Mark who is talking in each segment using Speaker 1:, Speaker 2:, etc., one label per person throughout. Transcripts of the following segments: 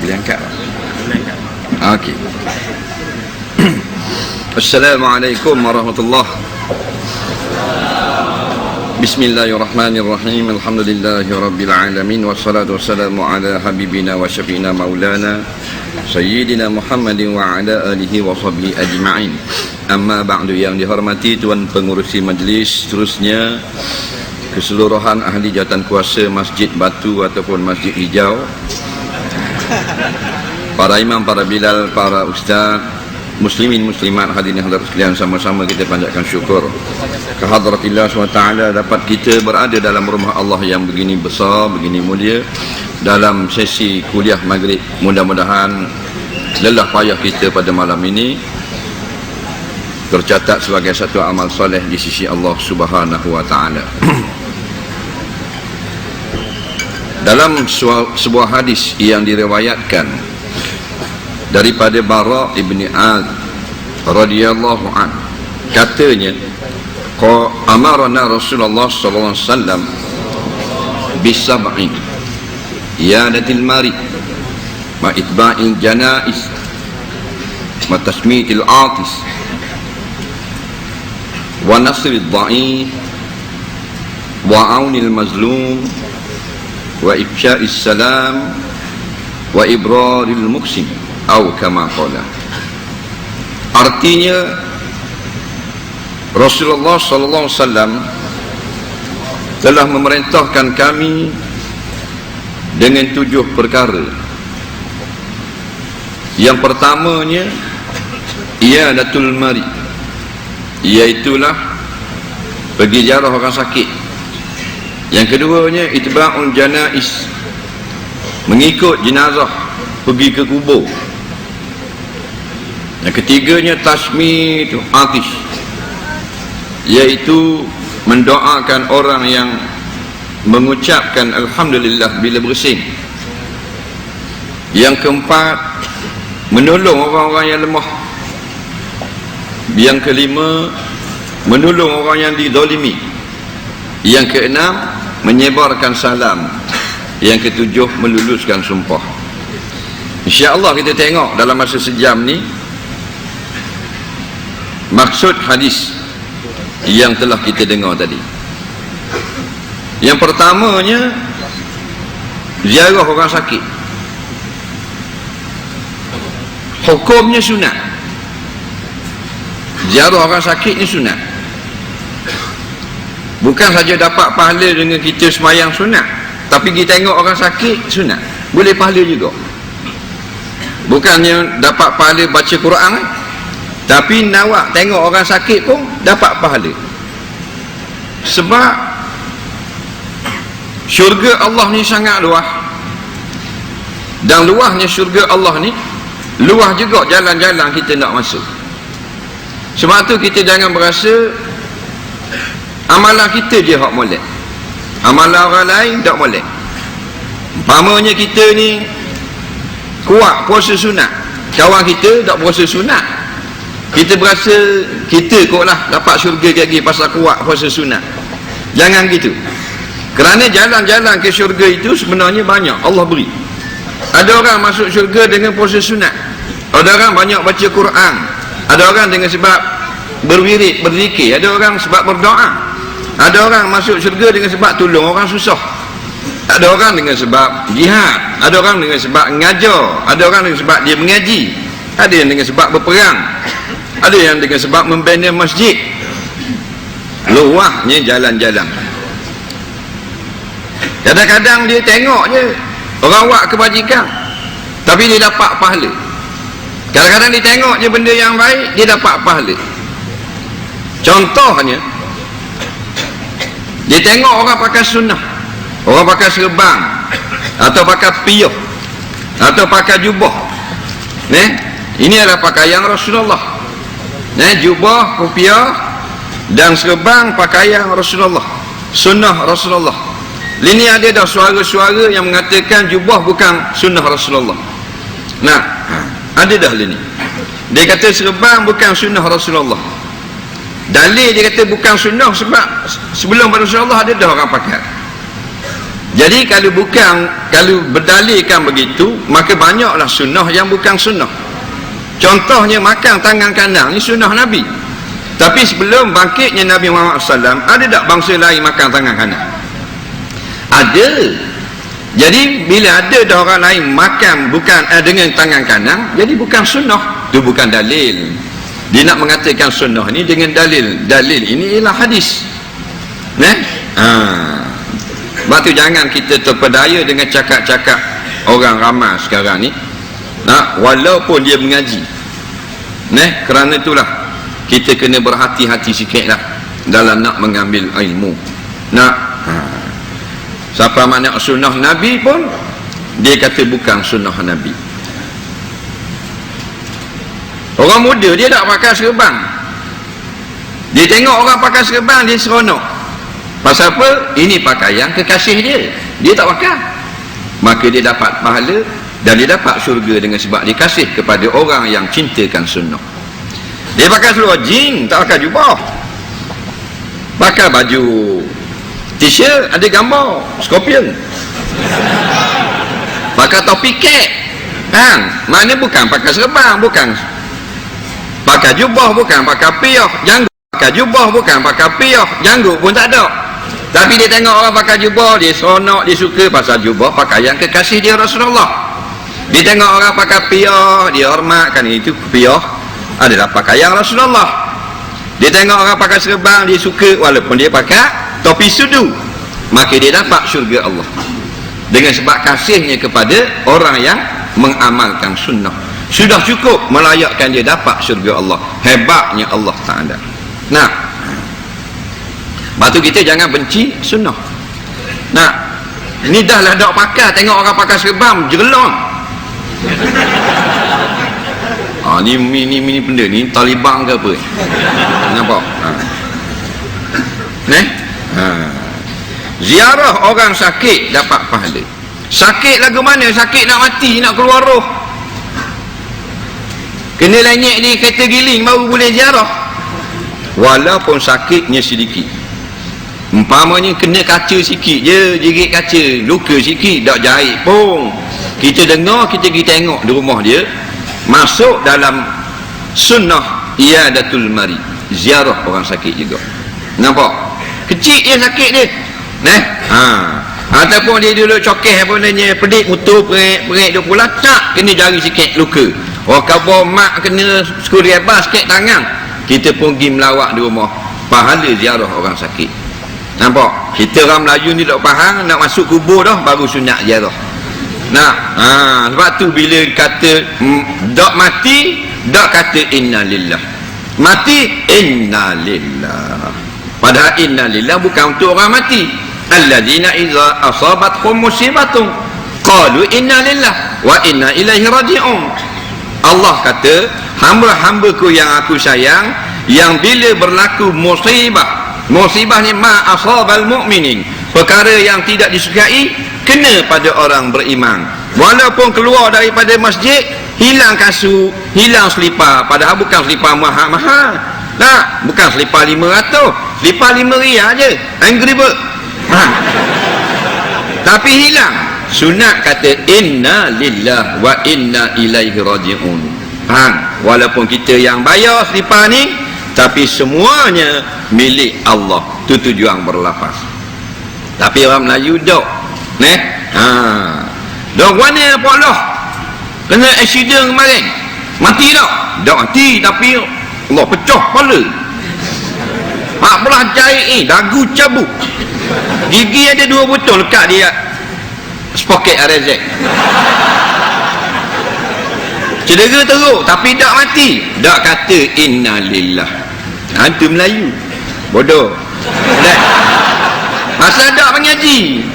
Speaker 1: Boleh angkat? Okey. Assalamualaikum warahmatullahi. Bismillahirrahmanirrahim. Alhamdulillahi rabbil alamin. Wassalatu wassalamu ala habibina wa syafiina maulana Sayyidina Muhammadin wa ala alihi wa sahbihi ajma'in. Amma ba'du, yang dihormati Tuan Pengurusi Majlis, seterusnya keseluruhan ahli jawatan kuasa Masjid Batu ataupun Masjid Hijau, para imam, para bilal, para ustaz, muslimin muslimat, hadirin hadirat sekalian, sama-sama kita panjatkan syukur kehadratillah SWT dapat kita berada dalam rumah Allah yang begini besar, begini mulia, dalam sesi kuliah maghrib. Mudah-mudahan lelah payah kita pada malam ini tercatat sebagai satu amal soleh di sisi Allah Subhanahu wa taala. Dalam sebuah hadis yang diriwayatkan daripada Bara ibni Azib radhiyallahu anhu, katanya, amarna Rasulullah sallallahu alaihi wasallam bisab'in iyadatil mari ma itba'il janais ma tasmitil atis wa nasril dha'if wa aunil mazlum wa ifsya'is salam wa ibraril muqsim atau kama qala. Artinya Rasulullah sallallahu alaihi wasallam telah memerintahkan kami dengan 7 perkara. Yang pertamanya iyadatul mari, iaitulah pergi ziarah orang sakit. Yang keduanya itba'ul janais, mengikut jenazah pergi ke kubur. Yang ketiganya tasmitul atis, iaitu mendoakan orang yang mengucapkan alhamdulillah bila bersin. Yang keempat, menolong orang-orang yang lemah. Yang kelima, menolong orang yang dizalimi. Yang keenam, menyebarkan salam. Yang ketujuh, meluluskan sumpah. InsyaAllah kita tengok dalam masa sejam ni maksud hadis yang telah kita dengar tadi. Yang pertamanya, ziarah orang sakit. Hukumnya sunat. Ziarah orang sakit ni sunat. Bukan saja dapat pahala dengan kita semayang sunat, tapi kita tengok orang sakit sunat, boleh pahala juga. Bukannya dapat pahala baca Quran, tapi nawak tengok orang sakit pun dapat pahala. Sebab syurga Allah ni sangat luas, dan luasnya syurga Allah ni luas juga jalan-jalan kita nak masuk. Sebab tu kita jangan berasa amalan kita je hak molek, amalan orang lain tak molek. Umpamanya kita ni kuat puasa sunat, kawan kita tak puasa sunat, kita berasa kita kot lah dapat syurga lagi pasal kuat puasa sunat. Jangan gitu. Kerana jalan-jalan ke syurga itu sebenarnya banyak Allah beri. Ada orang masuk syurga dengan puasa sunat, ada orang banyak baca Quran, ada orang dengan sebab berwirid, berzikir, ada orang sebab berdoa, ada orang masuk syurga dengan sebab tolong orang susah, ada orang dengan sebab jihad, ada orang dengan sebab mengajar, ada orang dengan sebab dia mengaji, ada yang dengan sebab berperang, ada yang dengan sebab membina masjid. Luahnya jalan-jalan. Kadang-kadang dia tengok je orang buat kebajikan, tapi dia dapat pahala. Kadang-kadang dia tengok je benda yang baik, dia dapat pahala. Contohnya, dia tengok orang pakai sunnah, orang pakai serban, atau pakai piyah, atau pakai jubah. Ini adalah pakaian Rasulullah. Jubah, kopiah dan serban pakaian Rasulullah, sunnah Rasulullah. Ini ada dah suara-suara yang mengatakan jubah bukan sunnah Rasulullah. Nah, ada dah ini. Dia kata serban bukan sunnah Rasulullah. Dalil dia kata bukan sunnah sebab sebelum Rasulullah ada dah orang pakai. Jadi kalau berdalilkan begitu, maka banyaklah sunnah yang bukan sunnah. Contohnya makan tangan kanan ni sunnah Nabi. Tapi sebelum bangkitnya Nabi Muhammad SAW, ada tak bangsa lain makan tangan kanan? Ada. Jadi bila ada dah orang lain makan bukan dengan tangan kanan, jadi bukan sunnah. Itu bukan dalil. Dia nak mengatakan sunnah ni dengan dalil. Dalil ini ialah hadis. Sebab tu jangan kita terpedaya dengan cakap-cakap orang ramai sekarang ni. Walaupun dia mengaji. Kerana itulah kita kena berhati-hati sikitlah dalam nak mengambil ilmu. Siapa makna sunnah Nabi pun dia kata bukan sunnah Nabi. Orang muda dia tak pakai serban. Dia tengok orang pakai serban, dia seronok. Pasal apa? Ini pakaian kekasih dia. Dia tak pakai. Maka dia dapat pahala dan dia dapat syurga dengan sebab dia kasih kepada orang yang cintakan sunnah. Dia pakai seluar jeans, tak pakai jubah. Pakai baju t-shirt ada gambar scorpion. Pakai topi kek. Mana bukan pakai serban, bukan pakai jubah, bukan pakai piyah, janggut. Pakai jubah bukan pakai piyah, janggut pun tak ada. Tapi dia tengok orang pakai jubah, dia seronok, dia suka pasal jubah pakaian kekasih dia Rasulullah. Dia tengok orang pakai piyah, dia hormatkan itu piyah adalah pakaian Rasulullah. Dia tengok orang pakai serban, dia suka walaupun dia pakai topi sudu. Maka dia dapat syurga Allah dengan sebab kasihnya kepada orang yang mengamalkan sunnah. Sudah cukup melayakkan dia dapat syurga Allah. Hebatnya Allah Ta'ala. Lepas tu kita jangan benci sunnah. Ini dah lah dak pakai, tengok orang pakai serban jerelong. Ni benda ni Taliban ke apa? Nampak? Ziarah orang sakit dapat pahala. Sakit lagu mana? Sakit nak mati, nak keluar roh. Kena lenyek di kereta giling baru boleh ziarah. Walaupun sakitnya sedikit. Umpamanya kena kaca sikit je, jerit kaca, luka sikit, tak jahit pun. Kita dengar, kita pergi tengok di rumah dia. Masuk dalam sunnah iadatul mari, ziarah orang sakit juga. Nampak? Kecil je sakit dia. Ataupun dia dulu cokeh apa namanya, pedik mutu perik dia pula tak kena jari sikit luka. Khabar mak kena skuri abas sikit tangan. Kita pun pergi melawat di rumah. Pahala ziarah orang sakit. Nampak? Kita orang Melayu ni tak faham, nak masuk kubur dah baru sunat ziarah. Sebab tu bila kata dak mati, dak kata innalillah. Mati innalillah. Padahal innalillah bukan untuk orang mati. Alladzina idza asabathum musibatun qalu innalillah wa inna ilaihi raji'un. Allah kata, hamba-hambaku yang aku sayang, yang bila berlaku musibah ni ma asabal mu'minin, perkara yang tidak disukai kena pada orang beriman, walaupun keluar daripada masjid hilang kasut, hilang selipar, padahal bukan selipar mahal-mahal. Bukan selipar 500, selipar 5 riyal je, Angry Bird. Tapi hilang. Sunat kata inna lillah wa inna ilaihi raji'un. Walaupun kita yang bayar selipar ni, tapi semuanya milik Allah. Itu tujuan berlafaz. Tapi orang Melayu dok dok mana apa Allah kena accident kemarin, mati tak? Tak mati, tapi Allah pecah kepala, 14 jahit dagu cabut, gigi ada 2 botol lekat dia spoket RZ, cedera teruk tapi tak mati. Tak kata innalillah. Itu Melayu bodoh. Pasal tak mengaji.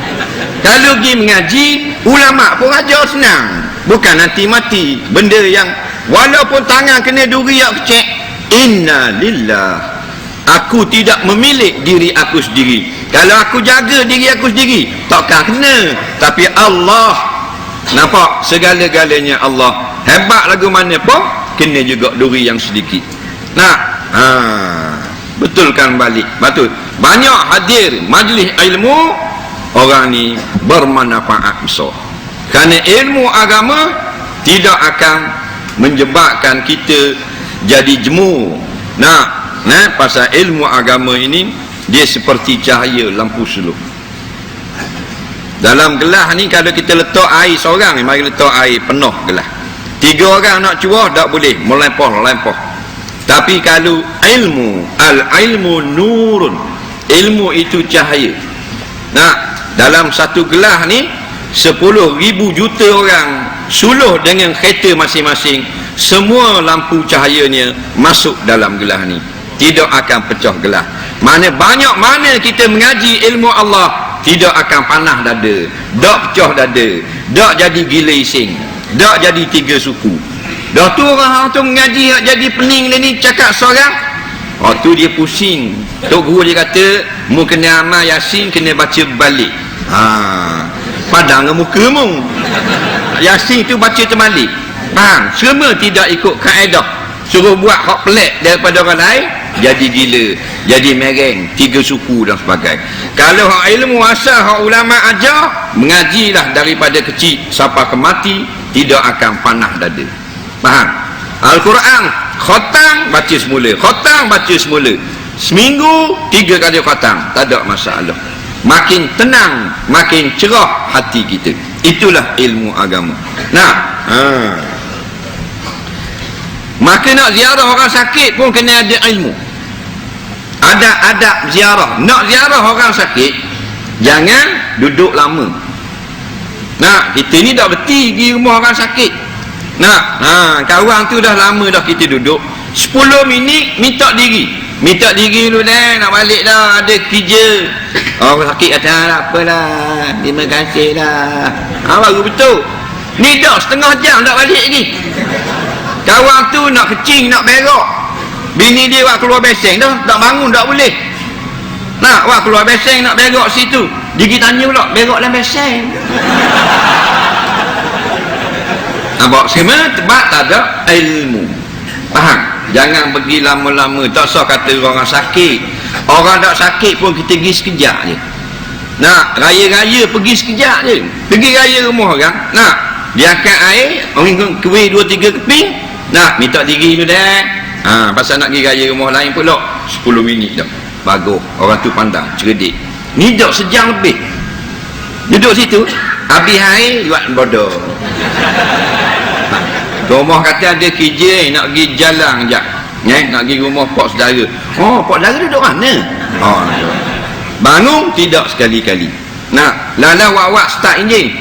Speaker 1: Kalau pergi mengaji, ulama pun ajar senang, bukan nanti mati. Benda yang walaupun tangan kena duri yang kecek, innalillah, aku tidak memilih diri aku sendiri. Kalau aku jaga diri aku sendiri, takkan kena. Tapi Allah, nampak, segala-galanya Allah. Hebat lagu mana pun kena juga duri yang sedikit. Betulkan balik. Betul. Banyak hadir majlis ilmu, orang ni bermanfaat besar. Kerana ilmu agama tidak akan menyebabkan kita jadi jemu. Pasal ilmu agama ini dia seperti cahaya lampu suluh. Dalam gelas ni kalau kita letak air seorang ni, mari letak air penuh gelas. 3 orang nak cuah tak boleh, melempah. Tapi kalau ilmu, al-ilmu nurun, ilmu itu cahaya. Dalam satu gelas ni 10,000 juta orang suluh dengan kereta masing-masing, semua lampu cahayanya masuk dalam gelas ni, tidak akan pecah gelas. Mana banyak mana kita mengaji ilmu Allah, tidak akan panah dada, tak pecah dada, tak jadi gila ising, tak jadi 3 suku. Dah tu orang tu mengaji jadi pening ni cakap seorang, tu dia pusing. Tok guru dia kata mu kena amal Yasin, kena baca balik. Padang ke muka mu, Yasin tu baca terbalik. Faham? Semua tidak ikut kaedah, suruh buat hak pelik daripada orang lain, jadi gila, jadi mereng, 3 suku dan sebagainya. Kalau hak ilmu asal, hak ulama ajar, mengajilah daripada kecil sampai ke mati, tidak akan panah dada. Faham? Al-Quran khatam baca semula, khatam baca semula, seminggu 3 kali khatam, tak ada masalah. Makin tenang, makin cerah hati kita. Itulah ilmu agama. Maka nak ziarah orang sakit pun kena ada ilmu, ada adab ziarah. Nak ziarah orang sakit, jangan duduk lama. Kita ni dah berhenti pergi rumah orang sakit. Kawan tu dah lama dah kita duduk, 10 minit minta diri dulu dah, nak balik dah, ada kerja. Orang sakit kata apalah, terima kasih lah, baru betul. Ni dah setengah jam tak balik lagi. Kawan tu nak kecing, nak berak, bini dia buat keluar beseng dah, tak bangun tak boleh. Buat keluar beseng nak berak situ, dia tanya pula, berak dalam beseng. Nampak semua sebab tak ada ilmu. Faham? Jangan pergi lama-lama. Tak usah kata orang sakit, orang tak sakit pun kita pergi sekejap je. Raya-raya pergi sekejap je, pergi raya rumah orang, dia angkat air, orang kuih 2-3 keping, minta diri dulu dah. Pasal nak pergi raya rumah lain pula 10 minit dah, bagus. Orang tu pandang cerdik, ni dah sejam lebih duduk situ, habis air buat bodoh. Rumah kata ada kerja, nak pergi jalan sekejap, nak pergi rumah pak saudara. Pak saudara duduk mana? Bangun tidak sekali-kali. Lala wak-wak start enjin,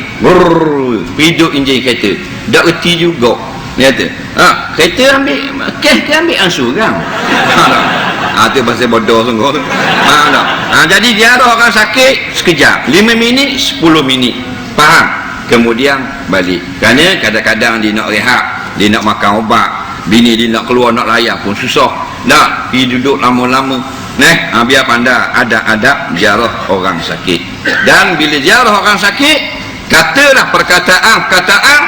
Speaker 1: hidup enjin kereta, tak reti juga. Dia kata kereta ambil kes ke ambil ansur kan? Tu pasal bodoh sungguh tu. Jadi ziarah orang sakit sekejap, 5 minit 10 minit. Faham? Kemudian balik. Kerana kadang-kadang dia nak rehat, dia nak makan ubat, bini dia nak keluar nak layan pun susah, nak pergi duduk lama-lama. Biar pandai ada adab ziarah orang sakit. Dan bila ziarah orang sakit, katalah perkataan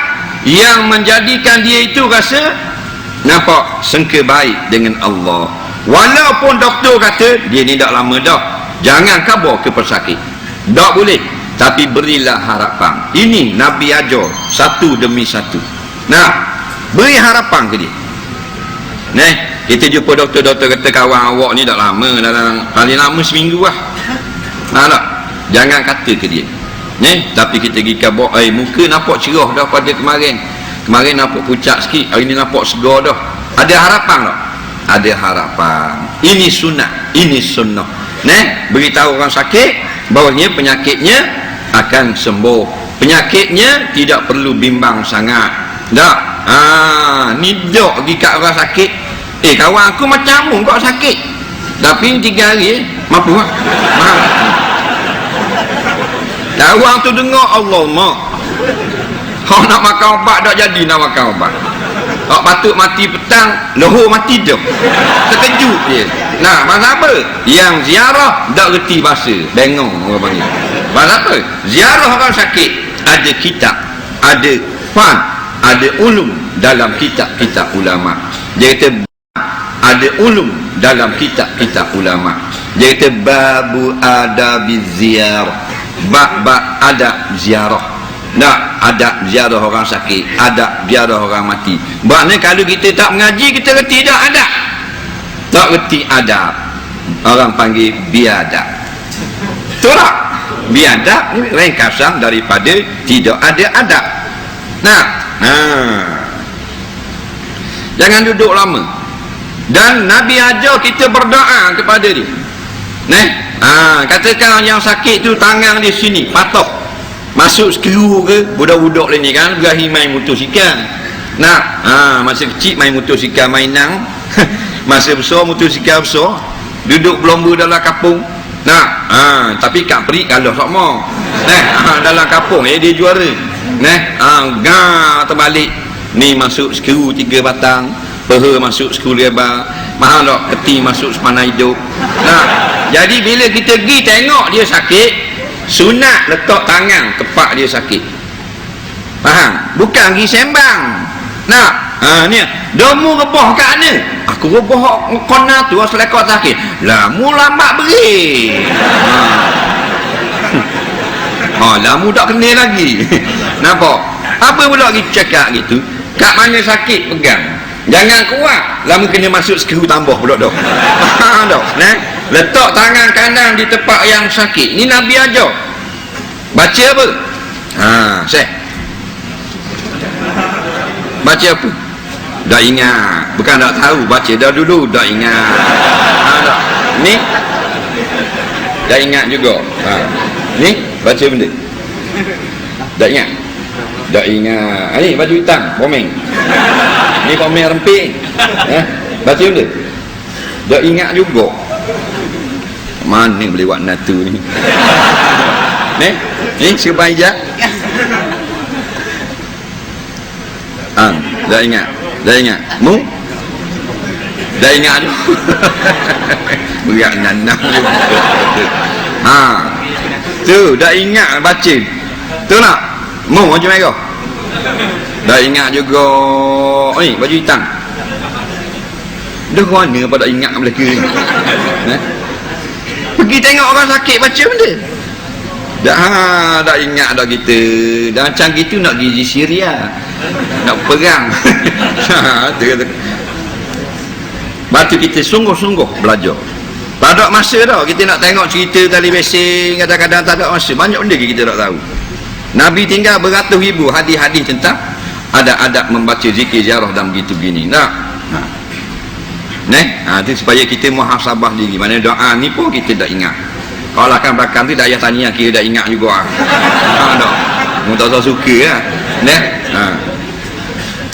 Speaker 1: yang menjadikan dia itu rasa nampak sengke baik dengan Allah. Walaupun doktor kata dia ni tak lama dah, jangan kabur ke pesakit, tak boleh. Tapi berilah harapan. Ini Nabi ajar satu demi satu. Beri harapan ke dia. Kita jumpa doktor-doktor kata kawan awak ni tak lama, dalam paling lama seminggu lah. Jangan kata ke dia. Tapi kita pergi kabur, muka nampak cerah dah pada kemarin nampak pucat sikit, hari ni nampak segar dah. Ada harapan tak? Ada harapan. Ini sunat, ini sunnah. Beritahu orang sakit bahawanya penyakitnya akan sembuh, penyakitnya tidak perlu bimbang sangat. Ni dok pergi kat orang sakit, kawan aku macam mu kau sakit, tapi 3 hari mampu lah. Kawan tu dengar Allah mak, kau nak makan obat tak jadi nak makan obat. Kau patut mati petang, lohor mati dah, terkejut dia. Pasal apa? Yang ziarah tak reti bahasa, bengong orang panggil. Pasal apa? Ziarah orang sakit, ada kitab, ada fan, ada ulum dalam kitab-kitab ulama. Dia kata ada ulum dalam kitab-kitab ulama. Dia kata babu adabiz ziarah, bab adab ziarah. Tak, adab ziarah orang sakit, adab ziarah orang mati. Maknanya kalau kita tak mengaji, kita reti tak adab. Tak reti adab, orang panggil biadab. Betul tak? Biadab ni ringkasan daripada tidak ada adab. Nah, jangan duduk lama. Dan Nabi ajar kita berdoa kepada dia. Katakan yang sakit tu tangan di sini patok, masuk skru ke, budak-budak lain ni kan berakhir main motosikal. Masa kecil main motosikal mainan. Masa besar motosikal besar, duduk berlomba dalam kampung. Tapi kat perik kalau sama. Dalam kampung dia juara. Terbalik ni masuk skru 3 batang, peha masuk skru lebar, mahal tak keti masuk sepanah hidup. Jadi bila kita pergi tengok dia sakit, sunat letak tangan tepak dia sakit. Faham? Bukan pergi sembang. Ni domu rebah kat mana? Aku rebah kona tu selekot sakit. Lamu lambat beri. Lamu tak kena lagi. Nampak? Apa pula kita cakap gitu? Kat mana sakit pegang. Jangan kuat. Lamu kena masuk skru tambah pula dah. Letak tangan kanan di tempat yang sakit. Ni Nabi ajar. Baca apa? Syekh. Baca apa? Dah ingat. Bukan tak tahu. Baca dah dulu. Dah ingat. Ni dah ingat juga. Ni baca benda. Dah ingat. Dah ingat. Ni baju hitam. Pomeng. Ni pomeng remping. Baca benda. Dah ingat juga. Mana boleh buat natu ni? Ni siapa hijab? Dah ingat. Dah ingat. Mu? Dah ingat tu? Berat nanam. Tu dah ingat baca. Tu nak? Mu macam merah. Dah ingat juga. Ni baju hitam. Dah mana pada ingat Melaka ni? Pergi tengok orang sakit baca benda. Dah ingat dah kita. Dah macam gitu nak pergi Syria, nak perang. Batu kita sungguh-sungguh belajar. Tak ada masa dah kita nak tengok cerita tali besing, kadang-kadang tak ada masa. Banyak benda kita tak tahu. Nabi tinggal beratus ribu hadis-hadis tentang adab-adab membaca zikir ziarah dan begitu begini. Itu supaya kita muhasabah diri. Mana doa ni pun kita dah ingat. Kalau akan belakang tu dah ayah tanya kira dah ingat juga. Mu tak suka lah.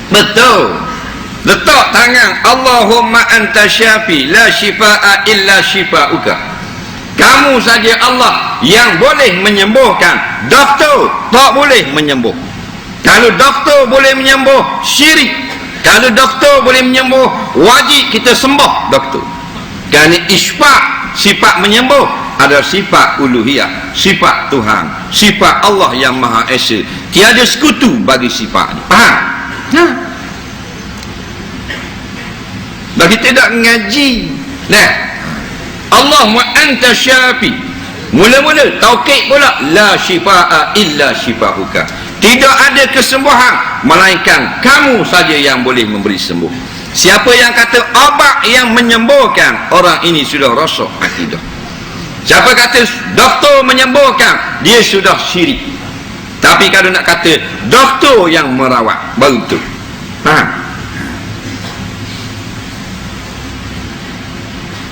Speaker 1: Betul. Letak tangan. Allahumma anta syafi la shifaa illa shifauka. Kamu saja Allah yang boleh menyembuhkan. Doktor tak boleh menyembuh. Kalau doktor boleh menyembuh, syirik. Kalau doktor boleh menyembuh, wajib kita sembah doktor. Kerana isfa' sifat menyembuh adalah sifat uluhiyah, sifat Tuhan, sifat Allah yang Maha Esa. Tiada sekutu bagi sifat ni. Faham? Dan kita tak ngaji. Allahumma anta syafi. Mula-mula taukid pula la shifaa illa shifauka. Tidak ada kesembuhan melainkan kamu saja yang boleh memberi sembuh. Siapa yang kata obat yang menyembuhkan, orang ini sudah rosak akidah. Siapa kata doktor menyembuhkan, dia sudah syirik. Tapi kalau nak kata doktor yang merawat, baru tu.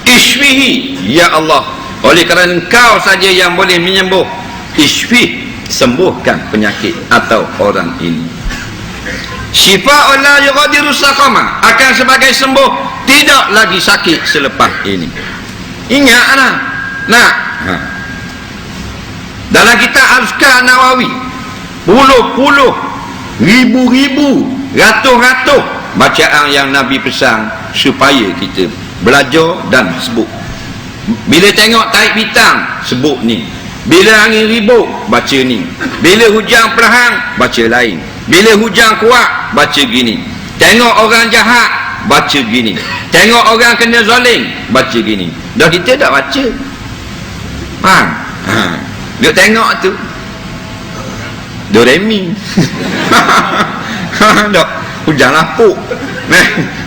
Speaker 1: Isfihi, ya Allah, oleh kerana Engkau saja yang boleh menyembuh. Isfih, sembuhkan penyakit atau orang ini. Syifa'un la yughadiru saqama, akan sebagai sembuh, tidak lagi sakit selepas ini. Ingatlah. Dalam kitab Al-Azkar Nawawi, puluh-puluh, ribu-ribu, ratus-ratus bacaan yang Nabi pesan supaya kita belajar dan sebut. Bila tengok tarik bintang, sebut ni. Bila angin ribut, baca ni. Bila hujan perlahan, baca lain. Bila hujan kuat, baca gini. Tengok orang jahat, baca gini. Tengok orang kena zalim, baca gini. Dah kita tak baca. Duk tengok tu Doremi. Dok hujan lapuk.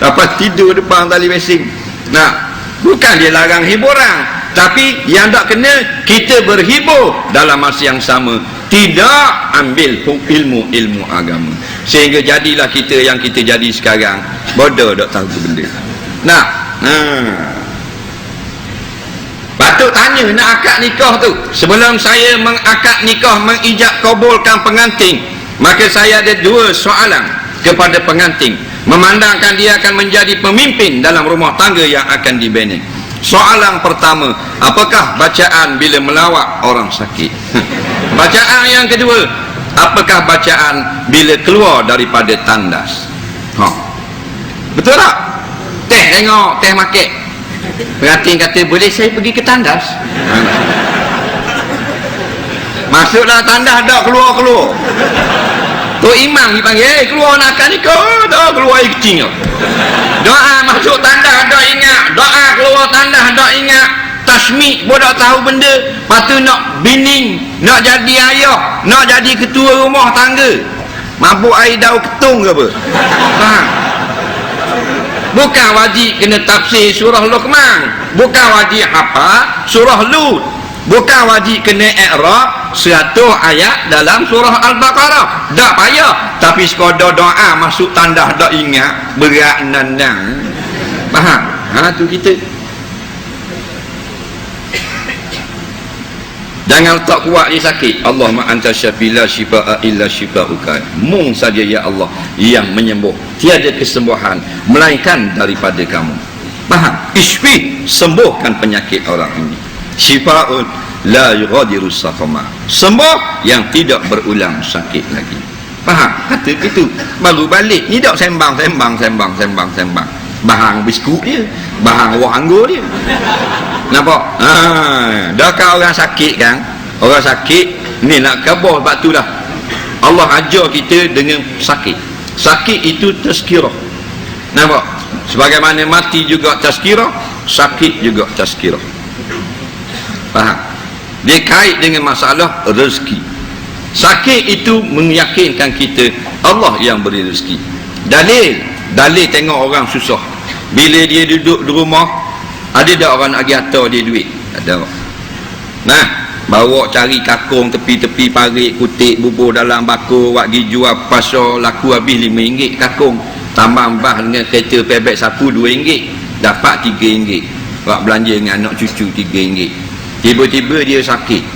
Speaker 1: Dapat tidur depan tali basing. Bukan dia larang hiburan, tapi yang tak kena kita berhibur dalam masa yang sama tidak ambil ilmu agama, sehingga jadilah kita yang kita jadi sekarang. Bodoh tak tahu benda. Patut tanya nak akad nikah tu. Sebelum saya mengakad nikah, mengijab kabulkan pengantin, maka saya ada dua soalan kepada pengantin, memandangkan dia akan menjadi pemimpin dalam rumah tangga yang akan dibina. Soalan pertama, apakah bacaan bila melawat orang sakit? Bacaan yang kedua, apakah bacaan bila keluar daripada tandas? Betul tak? Teh tengok, teh maket. Pengantin kata, boleh saya pergi ke tandas? Masuklah tandas, dah keluar-keluar. Tok Imam dipanggil, keluar nak akad nikah, dah keluar air kecil. Doa masuk tandas dah ingat, doa keluar tandas dah ingat, tasmik pun tak tahu benda. Lepas tu nak bining, nak jadi ayah, nak jadi ketua rumah tangga, mabuk air daun ketung ke apa? Faham? Bukan wajib kena tafsir surah Luqman, bukan wajib hafal surah Lut, bukan wajib kena i'rab 100 ayat dalam surah Al-Baqarah. Tak payah, tapi sekadar doa masuk tandas tak ingat, berat nandang. Faham? Tu kita jangan tak kuat dia sakit. Allahumma anta syafi la syifaa illa syifauka. Mung saja ya Allah yang menyembuh, tiada kesembuhan melainkan daripada kamu. Faham? Isfi, sembuhkan penyakit orang ini. Syifaun la yughadiru saqama, sembuh yang tidak berulang sakit lagi. Faham? Kata gitu. Baru balik ni dak sembang. Bahang biskut dia, bahang wang anggur dia. Nampak? Dah kan orang sakit kan? Orang sakit ni nak khabar, sebab itulah Allah ajar kita dengan sakit. Sakit itu tazkirah. Nampak? Sebagaimana mati juga tazkirah, sakit juga tazkirah. Faham? Dia kait dengan masalah rezeki. Sakit itu meyakinkan kita Allah yang beri rezeki. Dalil tengok orang susah, bila dia duduk di rumah, ada tak orang nak hantar dia duit? Ada. Bawa cari kakung tepi-tepi parit, kutik bubur dalam bakul, buat pergi jual pasar, laku habis RM5 kakung, tambah dengan kereta pebek sapu RM2, dapat RM3. Buat belanja dengan anak cucu RM3. Tiba-tiba dia sakit.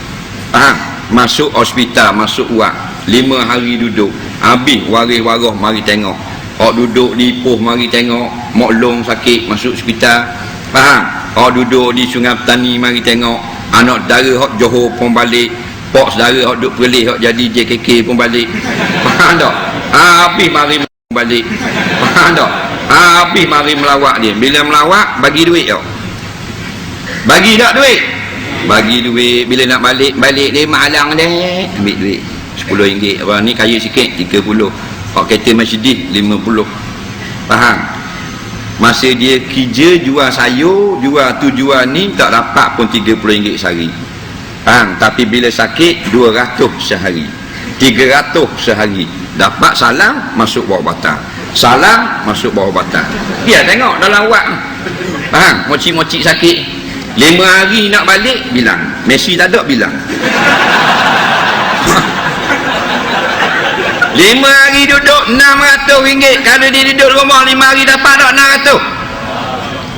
Speaker 1: Faham? Masuk hospital, masuk ward, 5 hari duduk, habis waris-waris mari tengok. Duduk di Ipoh mari tengok, Mok Long sakit masuk hospital. Faham? Duduk di Sungai Petani mari tengok, anak saudara hok Johor pun balik, pok saudara hok duk Perlis hok jadi JKK pun balik. Faham tak? Habis mari balik. Faham tak? Habis mari melawak dia. Bila melawak bagi duit tau. Bagi tak duit? Bagi duit. Bila nak balik dia malang dia, ambil duit RM10. Orang ni kaya sikit 30. Pak kereta Mercedes 50. Faham? Masa dia kerja jual sayur, jual ni tak dapat pun RM30 sehari. Faham? Tapi bila sakit 200 sehari, 300 sehari. Dapat salam masuk bawah batang, salam masuk bawah batang. Dia tengok dalam wad. Faham? Mocik-mocik sakit 5 hari nak balik, bilang Messi tak ada, bilang 5 hari duduk RM600. Kalau dia duduk rumah 5 hari dapat tak 600?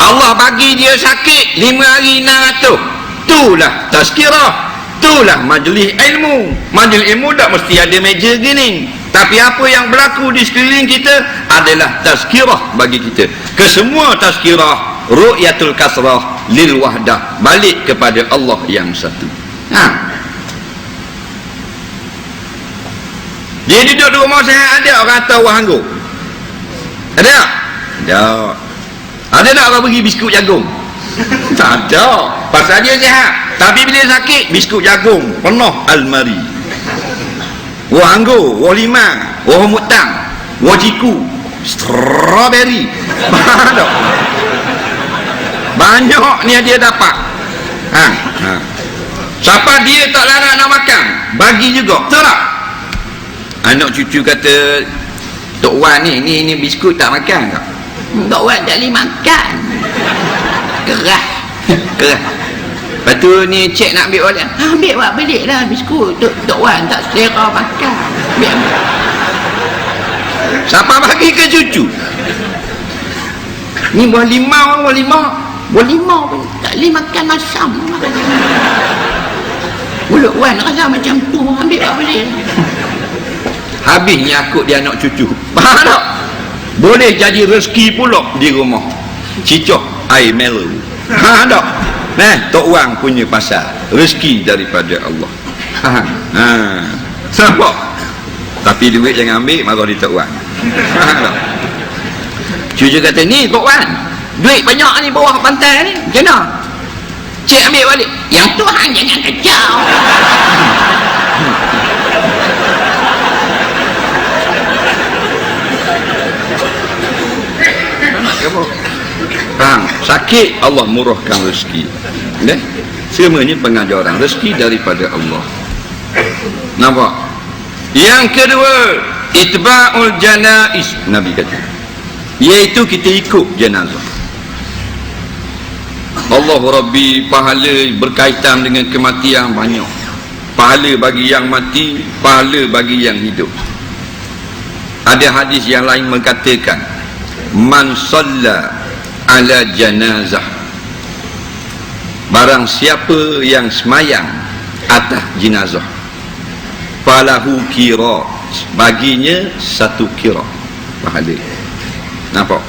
Speaker 1: Allah bagi dia sakit 5 hari 600. Itulah tazkirah, itulah majlis ilmu. Majlis ilmu tak mesti ada meja gini, tapi apa yang berlaku di sekeliling kita adalah tazkirah bagi kita. Kesemua tazkirah ru'yatul kasrah lil wahdah, balik kepada Allah yang satu. Dia duduk di rumah saya, ada orang hantar wah anggur? Ada tak? Ada. Ada tak orang bagi biskut jagung? Tak ada, pasal dia sihat. Tapi bila sakit, biskut jagung penuh almari. Wah anggur, wah limau, wah mutang, wah ciku, strawberry. Banyak ni dia dapat. Siapa dia tak larang nak makan, bagi juga, betul tak? Anak cucu kata, Tok Wan ni biskut tak makan tak? Tok Wan tak boleh makan. Kerah. Lepas tu ni cik nak ambil balik. Ambil buat balik lah biskut. Tok Wan tak selera makan. Ambil. Siapa bagi ke cucu? Ni buah limau pun tak boleh makan masam. Mulut Wan rasa macam tu, ambil buat balik. Habisnya akut dia anak cucu. Faham tak? Boleh jadi rezeki pula di rumah. Cicok air melu. Faham tak? Tok Wang punya pasal rezeki daripada Allah. Faham? Nampak? Tapi duit jangan ambil, marah di Tok Wang. Faham tak? Cucu kata, ni Tok Wan, duit banyak ni bawah pantai ni, macam mana? Cik ambil balik. Yang tu hang jangan kacau. Sakit Allah murahkan rezeki. Semuanya pengajaran rezeki daripada Allah. Nampak? Yang kedua, itba'ul janaiz, Nabi kata, iaitu kita ikut jenazah. Allah Rabbi, pahala berkaitan dengan kematian banyak. Pahala bagi yang mati, pahala bagi yang hidup. Ada hadis yang lain mengatakan, man shalla ala janazah, barang siapa yang semayang atas jenazah, falahu kira, baginya satu kira pahala. Nampak?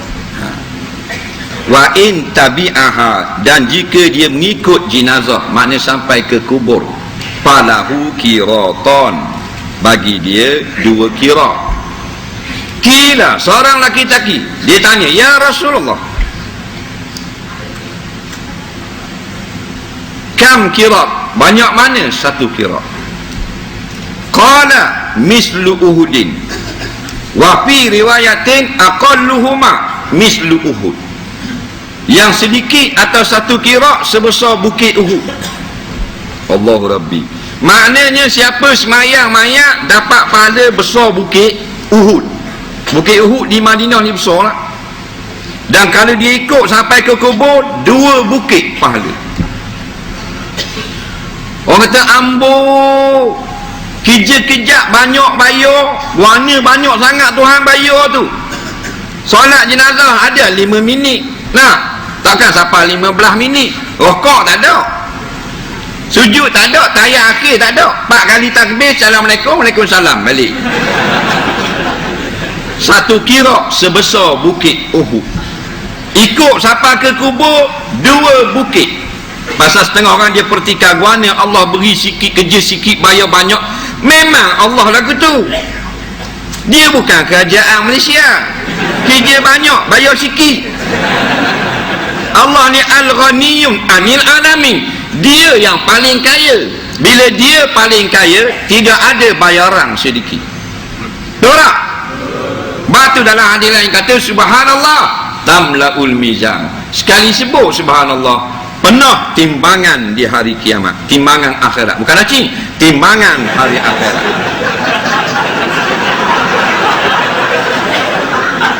Speaker 1: Wa in tabi'aha, dan jika dia mengikut jenazah, maknanya sampai ke kubur, falahu kiraton, bagi dia 2 kira. Kila, seorang laki-laki dia tanya, ya Rasulullah, kam kira, banyak mana 1 kira? Qala mislu Uhudin, wa fi riwayatin aqalluhuma mislu Uhud, yang sedikit atau 1 kira sebesar bukit Uhud. Allah Rabbi, maknanya siapa semayang mayat dapat pahala besar bukit Uhud. Bukit Uhud di Madinah ni besar lah. Dan kalau dia ikut sampai ke kubur, 2 bukit pahala. Orang kata, ambo kejap banyak bayar, warna banyak sangat Tuhan bayar tu. Solat jenazah ada 5 minit. Nah, takkan sampai 15 minit. Rokok tak ada, sujud tak ada, tahiyat akhir tak ada, 4 kali takbir, Assalamualaikum, Waalaikumsalam, balik. 1 kira sebesar bukit Uhud. Ikut sampai ke kubur, 2 bukit. Pasal setengah orang dia pertikar guana, Allah beri sikit, kerja sikit, bayar banyak. Memang Allah lagu tu. Dia bukan kerajaan Malaysia, kerja banyak, bayar sikit. Allah ni al-ghaniyun anil alamin, dia yang paling kaya. Bila dia paling kaya, tidak ada bayaran sedikit. Betul tak? Batu dalam hadis lain kata, subhanallah tamlaul mizan, sekali sebut subhanallah penuh timbangan di hari kiamat. Timbangan akhirat, bukan acing, timbangan hari akhirat.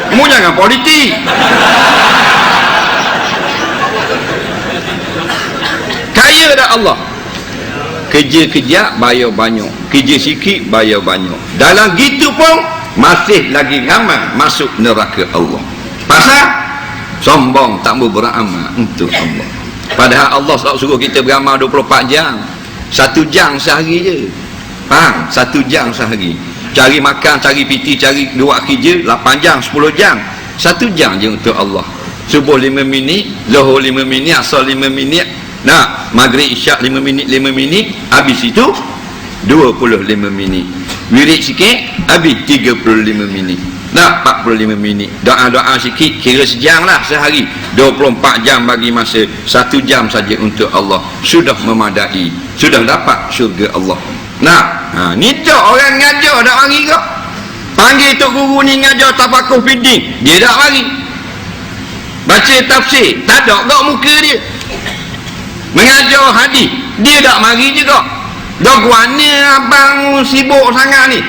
Speaker 1: Kamu jangan politik. Kaya dah Allah. Kerja kejap bayar banyak, kerja sikit bayar banyak. Dalam gitu pun masih lagi ramai masuk neraka Allah. Pasal sombong, tak mau beramal untuk Allah. Padahal Allah suruh kita beramal 24 jam. 1 jam sehari je. Faham? 1 jam sehari. Cari makan, cari piti, cari buat kerja 8 jam, 10 jam. 1 jam je untuk Allah. Subuh 5 minit, Zuhur 5 minit, Asar 5 minit, nah, Maghrib Isyak 5 minit, 5 minit, habis itu 25 minit. Wirid sikit, habis 35 minit. Nah, 45 minit. Doa-doa sikit, kira sejam lah sehari. 24 jam bagi masa, 1 jam saja untuk Allah. Sudah memadai, sudah dapat syurga Allah. Nah, ni tak orang ngajar tak mari ke? Panggil tok guru ni ngajar tafakuh fiddin, dia tak mari. Baca tafsir, tak ada kat muka dia. mengajar hadis, dia tak mari juga. Dah guanya abang sibuk sangat ni.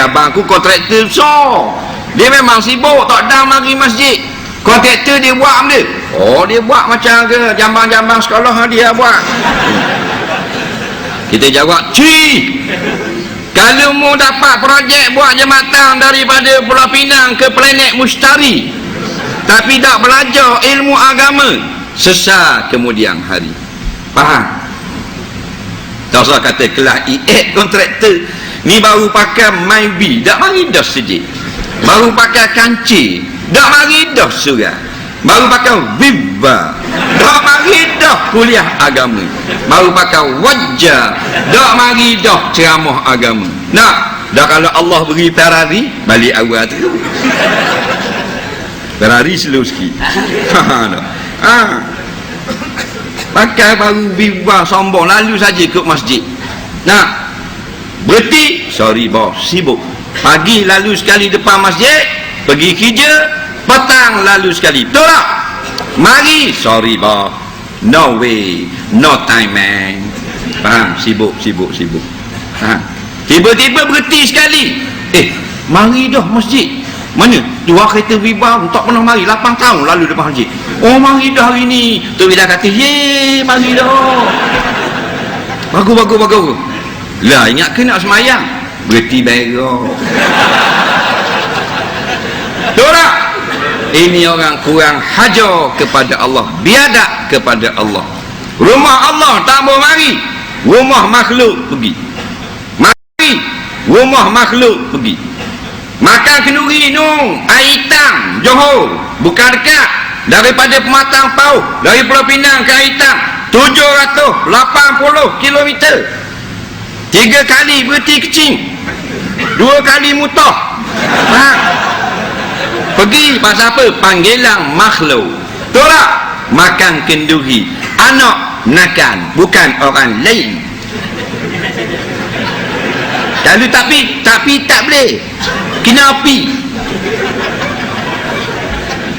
Speaker 1: Abang aku kontraktor besar, dia memang sibuk, tak ada mari masjid. Kontraktor dia buat benda. Oh, dia buat macam ke jambang-jambang sekolah dia buat. Kita jawab, kalau mu dapat projek buat jambatan daripada Pulau Pinang ke planet Mustari, tapi tak belajar ilmu agama, sesat kemudian hari. Faham? Tak usah kata kelas IED kontraktor ni baru pakai MyB, tak mari dah sejik. Baru pakai kancil, tak mari dah surah. Baru pakai Viva, tak mari dah kuliah agama. Baru pakai Wajah, tak mari dah ceramah agama. Nah, dah kalau Allah beri Ferrari, balik awal tu. Ferrari slow sikit. Pakai baru Viva sombong, lalu saja ke masjid. Nah, berarti sorry bos, sibuk. Pagi lalu sekali depan masjid, pergi kerja, petang lalu sekali. Betul tak? Mari, sorry bos, no way, no time man. Faham? Sibuk. Ha. Tiba-tiba berhenti sekali. Mari dah masjid. Mana? Dua kereta Viva tak pernah mari, 8 tahun lalu depan masjid. Oh, mari dah hari ni. Tu bila kata, ye, mari dah. Bagus. Lah, ingat ke nak semayang? Berhenti berak. Betul tak? Ini orang kurang hajar kepada Allah, biadab kepada Allah. Rumah Allah tak mau mari, rumah makhluk pergi. Mari, rumah makhluk pergi. Makan kenduri nu, air hitam, Johor, bukan dekat. Daripada Pematang Pauh, dari Pulau Pinang ke air hitam, 780 kilometer. 3 kali berhenti kecing, 2 kali mutah. Pergi pasal apa? Panggilan makhluk. Betul tak? Makan kenduri, anak nakan, bukan orang lain. Lalu tapi tak boleh, kena api.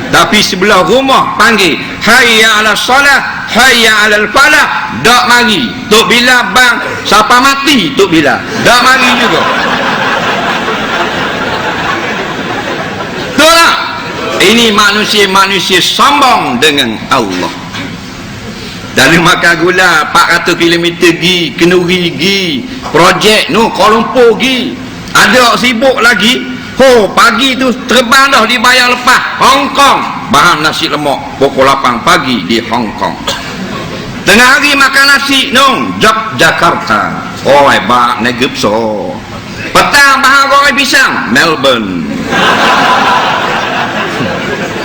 Speaker 1: Tapi sebelah rumah panggil, hayya ala salah, hayya ala falah, dak mari. Tok bila bang siapa mati, tok bila dak mari juga. Betul tak? Ini manusia sombong dengan Allah. Dalam makan gula 400 km gi, kenduri gi, projek nu Kuala Lumpur gi. Ada sibuk lagi. Pagi tu terbang dah dibayar lepas Hong Kong. Bahan nasi lemak pukul 8 pagi di Hong Kong. Tengah hari makan nasi nu Jakarta. Hebat, negeri besar. Petang bahan goreng pisang Melbourne.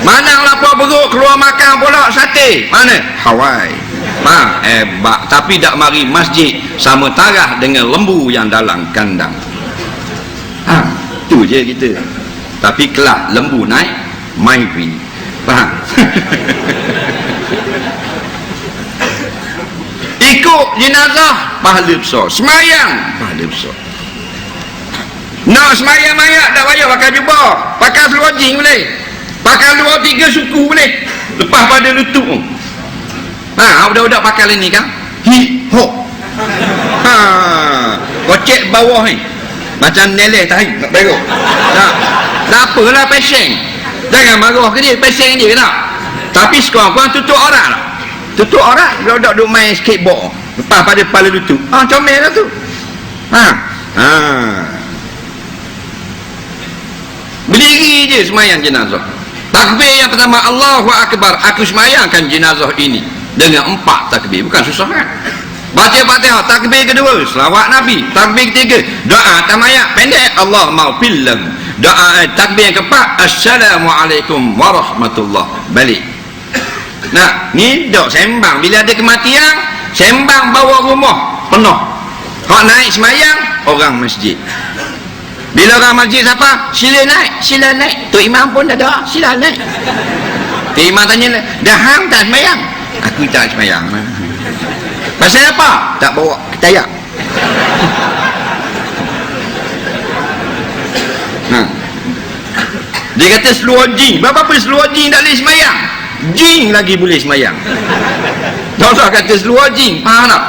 Speaker 1: Mana lapar perut keluar makan pula sate? Mana? Hawaii. Hebat. Tapi tak mari masjid, sama tarah dengan lembu yang dalam kandang. Tu je kita. Tapi kelak lembu naik, maipi. Faham? Ikut jenazah, pahala besar. Semayang, pahala besar. Nak semayang mayat, tak payah pakai jubah, pakai seluar jing boleh, pakai 2-3 suku boleh, lepas pada lutut. Budak-budak pakai ni kan, hip-hop. Kocek bawah ni macam neleh tahi tak berok. Tak apalah, passion. Jangan marah ke dia, passion dia tak. Tapi sekarang korang tutup orang tak? Tutup orang, budak-budak duk main skateboard lepas pada kepala lutut. Comel lah tu. Berdiri je semayang jenazah. Takbir yang pertama, Allahu Akbar, aku semayangkan jenazah ini dengan 4 takbir. Bukan susah kan? Baca Fatihah, takbir kedua, selawat Nabi. Takbir ketiga, doa tamayyak pendek, Allah maghfirlah. Doa takbir yang keempat, Assalamualaikum warahmatullahi. Balik. Nah, ni dok sembang. Bila ada kematian, sembang bawa rumah penuh. Hak naik semayang, orang masjid. Bila orang masjid siapa? Sila naik. Tok Imam pun dah doa, sila naik. Tok Imam tanya, dah hang tak semayang? Aku tak semayang. Pasal apa? Tak bawa ketayak. Dia kata seluar jin. Berapa seluar jin tak boleh semayang? Jin lagi boleh semayang. Allah kata seluar jin, faham tak?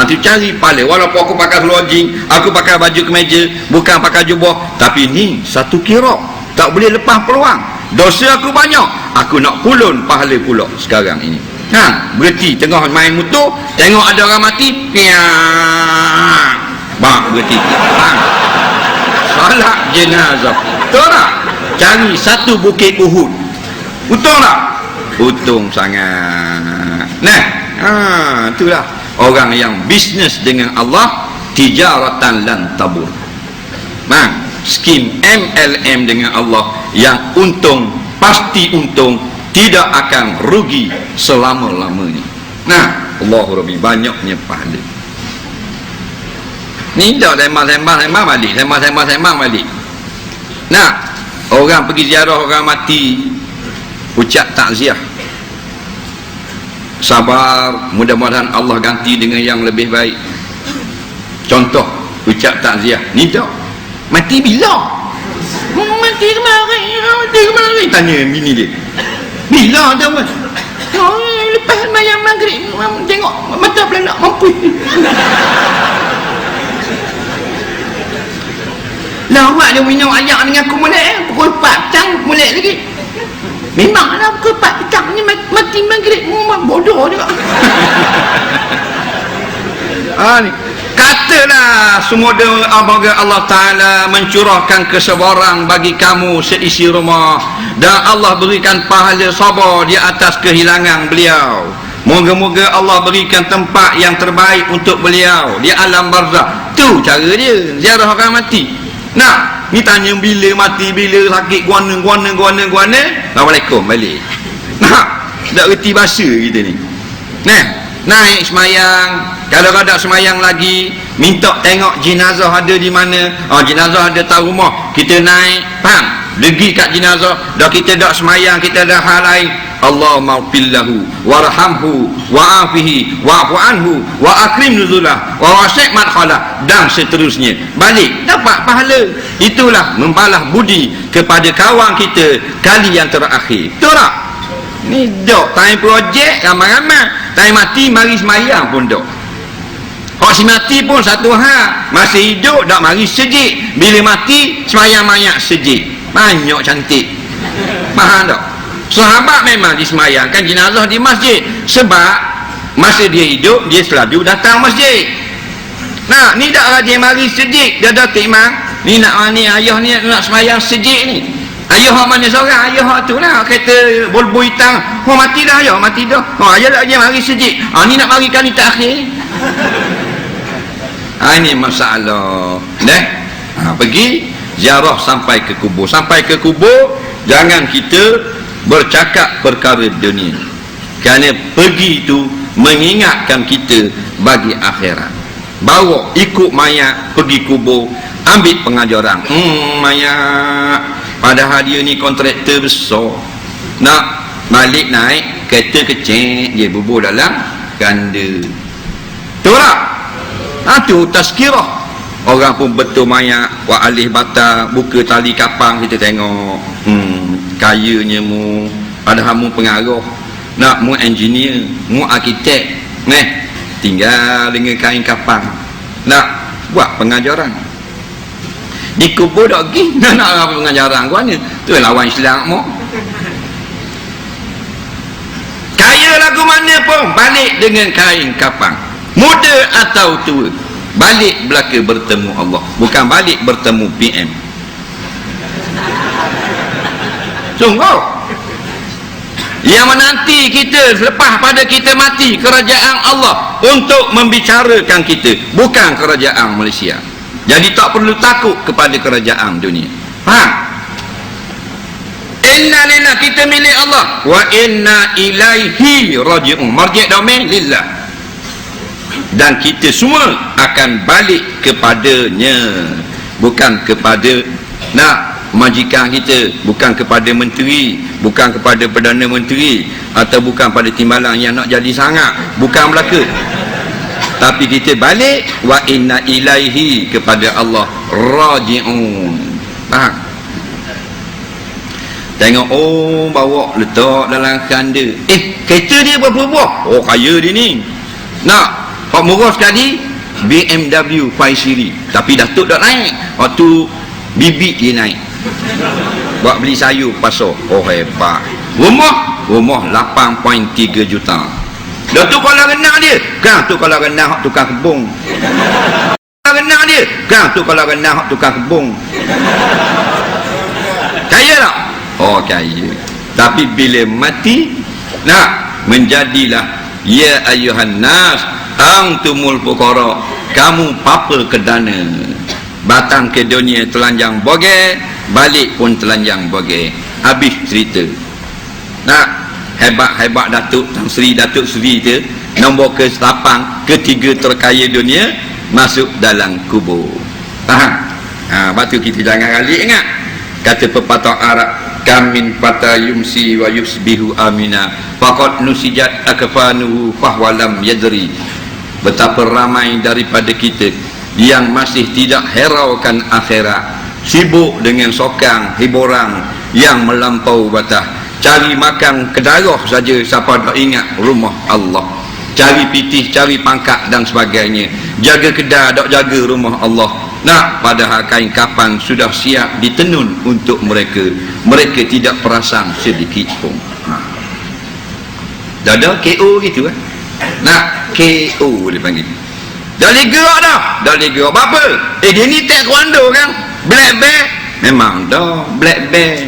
Speaker 1: Tu cari pahala. Walaupun aku pakai seluar jin, aku pakai baju kemeja, bukan pakai jubah, tapi ni satu kira, tak boleh lepas peluang. Dosa aku banyak, aku nak pulun pahala pula sekarang ini. Berhenti tengah main motor, tengok ada orang mati, piang, berhenti. Salat jenazah. Betul tak? Cari satu bukit Uhud. Betul tak? Untung sangat. Itulah orang yang bisnes dengan Allah, tijaratan lan tabur. Skim MLM dengan Allah yang untung, pasti untung, tidak akan rugi selama-lamanya. Allahu Rabbi, banyaknya pahala. Ni tak sembang-sembang balik, sembang balik. Orang pergi ziarah orang mati, ucap takziah, sabar, mudah-mudahan Allah ganti dengan yang lebih baik. Contoh ucap takziah ni tak, mati bila? Mati kemarin, tanya bini dia, bila dah mas? Lepas mayang maghrib, tengok mata pelanak mampu. Lawak dia minum ayak dengan aku molek, pukul 4 petang molek lagi. Memanglah pukul 4 petang ni mati maghrib, bodoh juga. Ni katalah semoga Allah Ta'ala mencurahkan kesabaran bagi kamu seisi rumah, dan Allah berikan pahala sabar di atas kehilangan beliau. Moga-moga Allah berikan tempat yang terbaik untuk beliau di alam barzakh. Tu cara dia ziarah orang mati. Ni tanya bila mati, bila sakit, guana. Assalamualaikum balik. Tak reti bahasa kita ni. Naik semayang, kadang-kadang semayang lagi, minta tengok jenazah ada di mana. Jenazah ada tahu rumah, kita naik, faham, pergi kat jenazah. Dah kita dak semayang, kita dah hal lain. Allahumma fillahu warhamhu wa'afihi wa'fu anhu wa akrim nuzulah wa wasi' madkhalah, dan seterusnya. Balik dapat pahala. Itulah membalas budi kepada kawan kita kali yang terakhir. Betul tak? Ni dok time projek ramai-ramai, time mati mari semayang pun dok. Kalau si mati pun satu hal, masih hidup dak mari sejik, bila mati semayang mayat sejik, banyak cantik. Faham tak? Sahabat memang disemayangkan jenazah di masjid, sebab masa dia hidup dia selalu datang masjid. Ni dak rajin mari sejik, dia dah timang ni nak ni ayah ni nak semayang sejik ni. Ayah mana seorang, ayah tu lah kata bol-bol hitam, mati dah ayah, mati dah. Ayah dak rajin mari sejik, ni nak mari kali terakhir. Ini masalah. Pergi ziarah sampai ke kubur. Sampai ke kubur jangan kita bercakap perkara dunia, kerana pergi itu mengingatkan kita bagi akhirat. Bawa ikut mayat pergi kubur, ambil pengajaran. Mayat padahal dia ni kontraktor besar, nak balik naik kereta kecil, dia bubur dalam ganda. Betul tak? Tu tazkirah. Orang pun betul mayat, buat alih batal, buka tali kapang, kita tengok. Kayanya mu, padahal mu pengaruh, nak mu engineer, mu arkitek, tinggal dengan kain kapang, nak buat pengajaran. Di kubur tak pergi, nak pengajaran kau ni, tu lawan Islam mu. Kaya lagu mana pun, balik dengan kain kapang. Muda atau tua, balik belaka bertemu Allah, bukan balik bertemu PM. Sungguh yang menanti kita selepas pada kita mati, kerajaan Allah untuk membicarakan kita, bukan kerajaan Malaysia. Jadi tak perlu takut kepada kerajaan dunia. Faham? Inna lillah, kita milik Allah, wa inna ilaihi raji'un, marji' domain lillah, dan kita semua akan balik kepadanya, bukan kepada majikan kita, bukan kepada menteri, bukan kepada Perdana Menteri, atau bukan pada timbalan yang nak jadi sangat, bukan belaka. Tapi kita balik wa inna ilaihi, kepada Allah raji'un. Faham? Tengok, oh bawa letak dalam kanda. Kereta dia berapa buah? Oh kaya dia ni. Nak hak murah sekali BMW 5 Series. Tapi Datuk tak naik. Waktu bibik dia naik. Buat beli sayur pasar. Oh hebat. Rumah 8.3 juta. Datuk kalau renang dia. Kan tu kalau renang hak tukang kebun. Renang dia. Kan tu kalau renang hak tukang kebun. Kaya tak? Oh kaya. Tapi bila mati, nak menjadilah ya ayyuhan nas antumul fuqara, kamu papa ke dana. Batang ke dunia telanjang boge, balik pun telanjang boge. Habis cerita. Nak hebat-hebat Datuk Tan Sri Datuk Seri tu, nombor ke-8 ketiga terkaya dunia, masuk dalam kubur. Faham? Lepas tu kita jangan kali ingat kata pepatah Arab, kamin fata yumsi wa yusbihu amina faqad nusijat akfanuhu fahwalam yadri. Betapa ramai daripada kita yang masih tidak heraukan akhirat, sibuk dengan sokang hiburan yang melampau batas, cari makan kedarah saja, siapa tak ingat rumah Allah, cari pitih, cari pangkat dan sebagainya, jaga kedai tak jaga rumah Allah. Nah, padahal kain kafan sudah siap ditenun untuk mereka, mereka tidak perasan sedikit pun. Dah ada KO gitu kan. Nah, KO dia panggil. Dah boleh gerak dah. Dah boleh gerak. Apa? Dia ni taekwondo kan? Black belt. Memang dah black belt.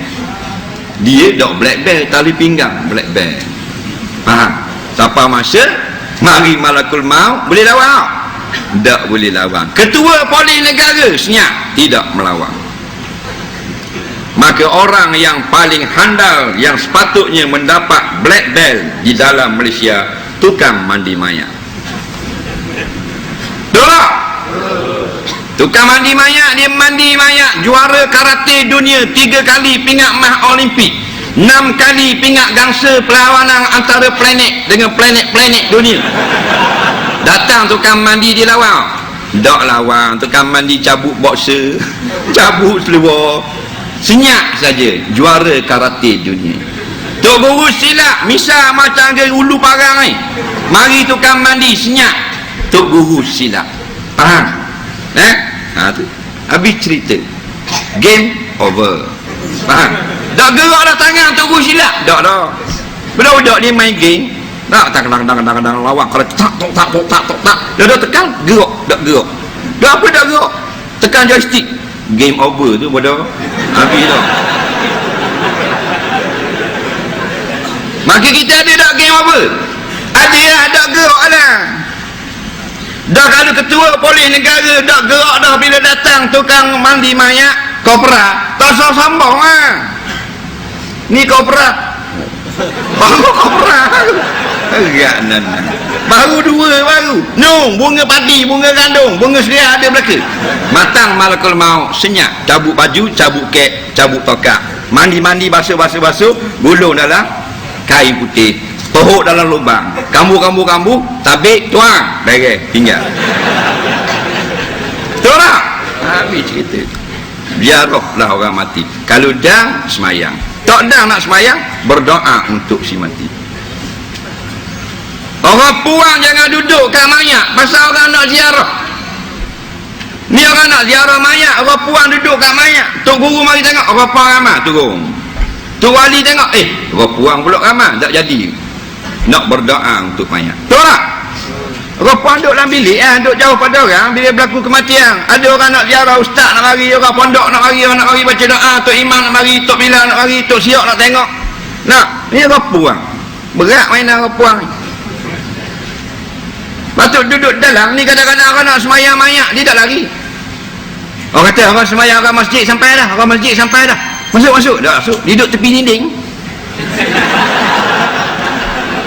Speaker 1: Dia dah black belt, tali pinggang black belt. Faham? Siapa masa mari malakul maut boleh lawan tak? Tak boleh lawan. Ketua polis negara senyap tidak melawan. Maka orang yang paling handal yang sepatutnya mendapat black belt di dalam Malaysia, tukang mandi mayat. Betul tak? Tukang mandi mayat, dia mandi mayat, juara karate dunia 3 kali pingat emas Olimpik, 6 kali pingat gangsa perlawanan antara planet dengan planet-planet dunia. Datang tukang mandi dia lawan. Tak lawan. Tukang mandi cabut boxer, cabut seluar, senyap saja, juara karate dunia. Tok guru silap misal macam dia ulu parang ni, mari tukang mandi senyap, tok guru silap. Faham? Tu habis cerita, game over. Faham? Tak gerak dah tangan tok guru silap. Tak dah. Budak-budak dia main game, tak kadang-kadang lawak, kalau tak dah tekan gerak, tak gerak. Dah apa dah gerak, tekan joystick, game over tu bodoh, habis dah. Maka kita ada tak game over? Ada lah, tak gerak lah. Dah kalau ketua polis negara tak gerak dah bila datang tukang mandi mayat kopra, tak usah sambung lah. Ni kopra, baru kopra agak nana, baru 2 baru no, bunga padi, bunga gandum, bunga sedia ada belaka. Matang malakul maut senyap, cabut baju, cabut kek, cabut tokak, mandi basuh, gulung dalam kain putih, tohok dalam lubang, kambu, tabik tuang, beres, tinggal. Betul tak? Habis cerita. Biarlah orang mati. Kalau dah semayang, tak dah nak semayang, berdoa untuk si mati. Orang puang jangan duduk kat mayat pasal orang nak ziarah. Ni orang nak ziarah mayat, orang puang duduk kat mayat. Tok guru mari tengok, orang puang ramai turun. Tok wali tengok, orang puang pula ramai, tak jadi. Nak berdoa untuk mayat. Betul tak? Orang puang duduk dalam bilik, duduk jauh pada orang bila berlaku kematian. Ada orang nak ziarah, ustaz nak mari, orang pondok nak mari, orang nak mari baca doa, tok imam nak mari, tok bilal nak mari, tok siok nak tengok. Nah, ni orang puang. Berat mainan orang puang ni. Patut duduk dalam ni, kadang-kadang orang nak semayang mayat, dia tak lari. Orang kata orang semayang orang masjid sampai dah, orang masjid sampai dah. Masuk, dah masuk, duduk tepi dinding.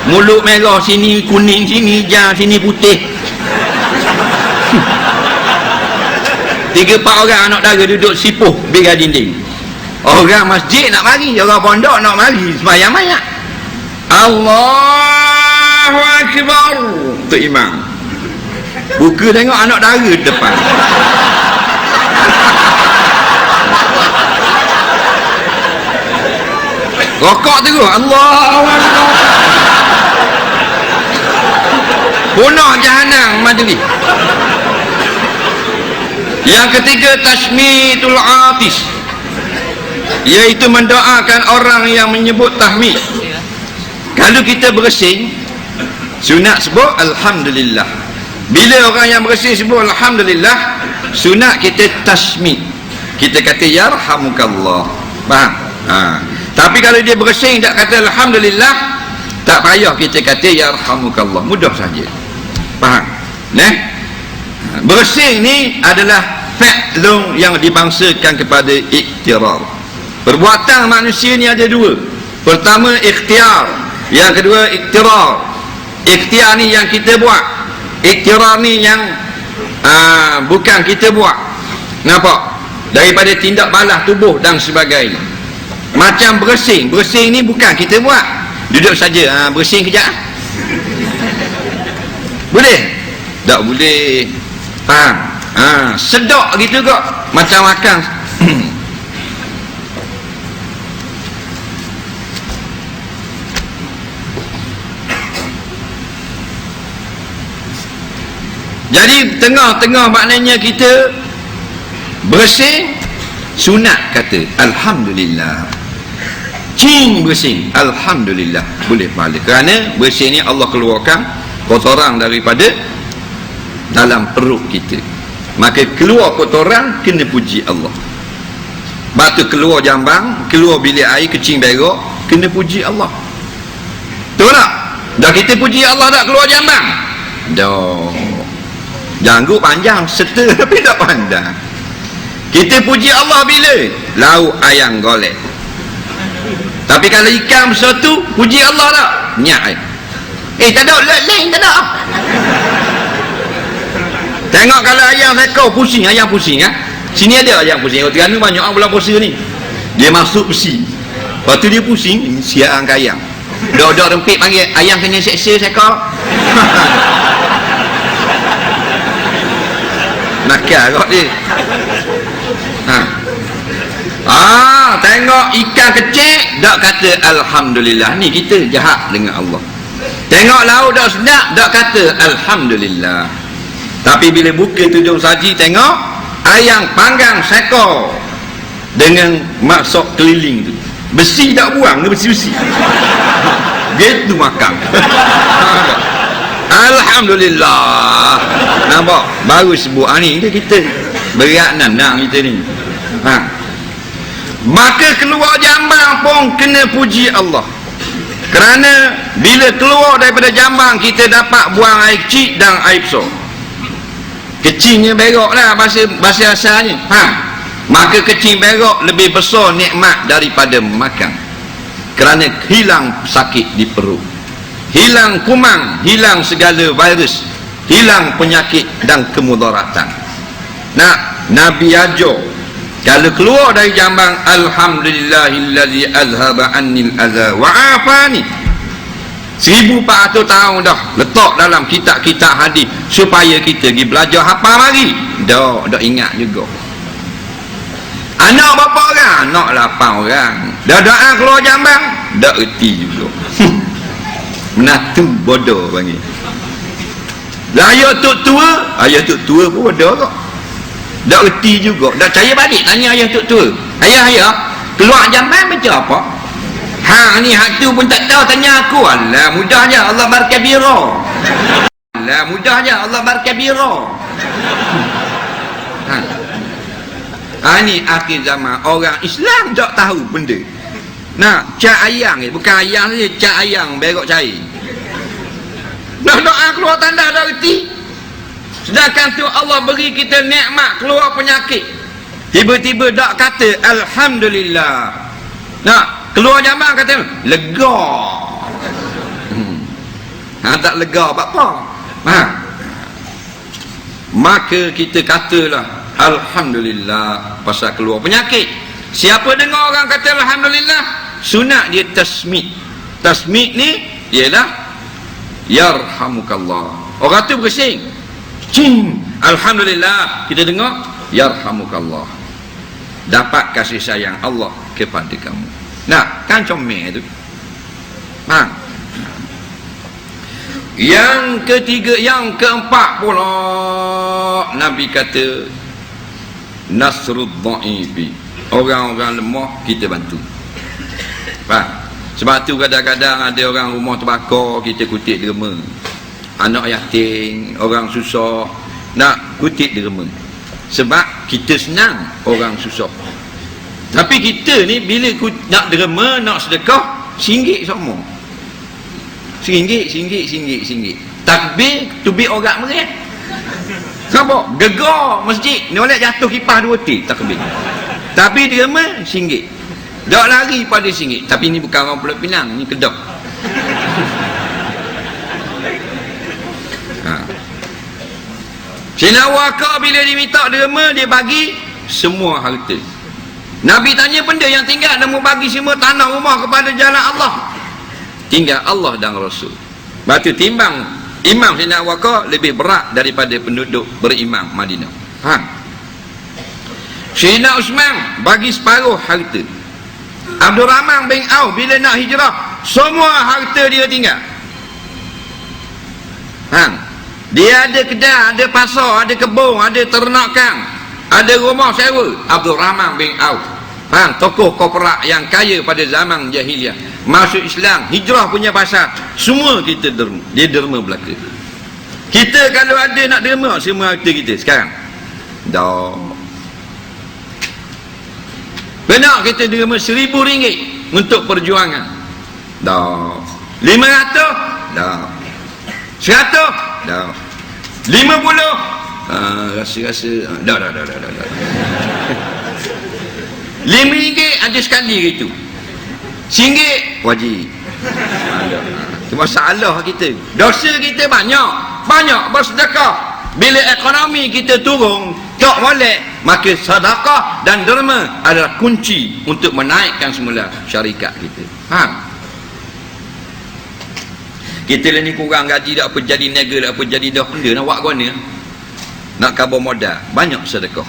Speaker 1: Mulut merah sini, kuning sini, hijau sini, putih. 3-4 orang anak dara duduk sipuh bega dinding. Orang masjid nak mari, orang pondok nak mari semayang mayat. Allahu Akbar. Tok imam buka tengok anak dara depan. Rokok terus. Allahu Akbar. Punah jahanam majlis. Yang ketiga, tashmitul atis, iaitu mendoakan orang yang menyebut tahmid. Kalau kita bersin, sunat sebut alhamdulillah. Bila orang yang bersin sebut alhamdulillah, sunat kita tashmid. Kita kata yarhamukallah. Faham? Tapi kalau dia bersin tak kata alhamdulillah, tak payah kita kata yarhamukallah. Mudah saja. Faham? Bersin ni adalah fi'lun yang dibangsakan kepada iktirar. Perbuatan manusia ni ada dua. Pertama ikhtiar, yang kedua iktirar. Ikhtiar ni yang kita buat, iktirar ni yang bukan kita buat. Nampak? Daripada tindak balas tubuh dan sebagainya. Macam bersin, bersin ni bukan kita buat. Duduk saja, bersin kejap. Boleh? Tak boleh. Faham? Sedok gitu kok, macam makan. Jadi tengah-tengah maknanya kita bersin, sunat kata alhamdulillah. Cing bersin, alhamdulillah, boleh pahala. Kerana bersin ni Allah keluarkan kotoran daripada dalam perut kita. Maka keluar kotoran kena puji Allah. Batu keluar jambang, keluar bilik air, kecing berok, kena puji Allah. Betul tak? Dah kita puji Allah tak keluar jambang? Dah. Janggut panjang, serta tapi tak pandang. Kita puji Allah bila? Lauk ayam golek. Tapi kalau ikan besar tu, puji Allah tak? Nyak. Tak ada, lain tak ada. Tengok kalau ayam sekor pusing, ayam pusing sini ada ayam pusing. Kerana banyak orang bulan puasa ni, dia masuk besi, lepas tu dia pusing, siang ke ayam. Dok-dok rempit panggil, ayam kena seksa sekor. Nakal kok dia. Tengok ikan kecil dak kata alhamdulillah. Ni kita jahat dengan Allah. Tengok lauk dak sedap dak kata alhamdulillah. Tapi bila buka tudung saji, tengok ayam panggang sekor dengan maksud keliling tu, besi tak buang, dia besi-besi. Gitu makan. Alhamdulillah. Nampak? Baru sebut ni kita berat nandang kita ni. Maka keluar jambang pun kena puji Allah. Kerana bila keluar daripada jambang, kita dapat buang air kecil dan air besar. Kecilnya berok lah bahasa asalnya. Maka kecil berok lebih besar nikmat daripada makan. Kerana hilang sakit di perut, hilang kumang, hilang segala virus, hilang penyakit dan kemudaratan. Nabi ajar kalau keluar dari jambang, alhamdulillahillazi azhaba annil adza wa afani. 1400 tahun dah letak dalam kitab-kitab hadis supaya kita pergi belajar hafal lagi. Dak ingat juga. Anak berapa orang? Anak 8 orang. Dah doa keluar jambang, dak reti juga. Menatu bodoh panggil. Lah ayah tok tua pun bodoh kok. Dak reti juga. Dak cari balik tanya ayah tok tua. Ayah, keluar jambang macam apa? Ni hak tu pun tak tahu, tanya aku. Alah, mudah je, Allah barkabira. Alah, mudah je, Allah barkabira. Ni akhir zaman, orang Islam tak tahu benda. Cak ayang ni, bukan ayang saja, cak ayang berok cair. Doa keluar tanda dah reti. Sedangkan tu Allah beri kita nikmat keluar penyakit, tiba-tiba tak kata alhamdulillah. Keluar jambang kata lega. Tak lega apa? Maka kita katalah alhamdulillah pasal keluar penyakit. Siapa dengar orang kata alhamdulillah, sunat dia tasmid. Tasmid ni ialah yarhamukallah. Orang tu bersin, cing, alhamdulillah, kita dengar yarhamukallah. Dapat kasih sayang Allah kepada kamu. Nah, kan comel tu. Yang ketiga, yang keempat pula, Nabi kata nasrud dha'ifi, orang-orang lemah kita bantu. Sebab tu kadang-kadang ada orang rumah terbakar, kita kutip derma. Anak yatim, orang susah, nak kutip derma. Sebab kita senang orang susah. Tapi kita ni bila nak derma, nak sedekah, RM1 semua. RM1. Takbir tubik orang merah. Kenapa? Gegar masjid. Ni oleh jatuh kipas 2 tik takbir. Tapi derma RM1. Dak lari pada RM1. Tapi ni bukan orang Pulau Pinang, ni Kedah. Sayyidina Waqah bila diminta derma, dia bagi semua harta. Nabi tanya benda yang tinggal, dia mau bagi semua tanah rumah kepada jalan Allah. Tinggal Allah dan Rasul. Batu timbang imam Sayyidina Waqah lebih berat daripada penduduk berimam Madinah. Sayyidina Uthman bagi separuh harta. Abdul Rahman bin Auf bila nak hijrah, semua harta dia tinggal. Dia ada kedai, ada pasar, ada kebun, ada ternakan, ada rumah sewa. Abdul Rahman bin Auf, tokoh korporat yang kaya pada zaman jahiliah, masuk Islam, hijrah punya pasar, semua kita derma. Dia derma belaka. Kita kalau ada nak derma semua harta kita sekarang dah. Benar kita derma RM1,000 untuk perjuangan dah. 500 dah. 100 dah. 50 rasa-rasa dah. RM5 ada sekali gitu. RM1 wajib. Itu masalah kita. Dosa kita banyak bersedekah. Bila ekonomi kita turun, tak boleh, maka sedekah dan derma adalah kunci untuk menaikkan semula syarikat kita. Kita ni kurang gaji, tak apa jadi niaga, tak apa jadi dah benda nak buat guna, nak kabur modal, banyak sedekah.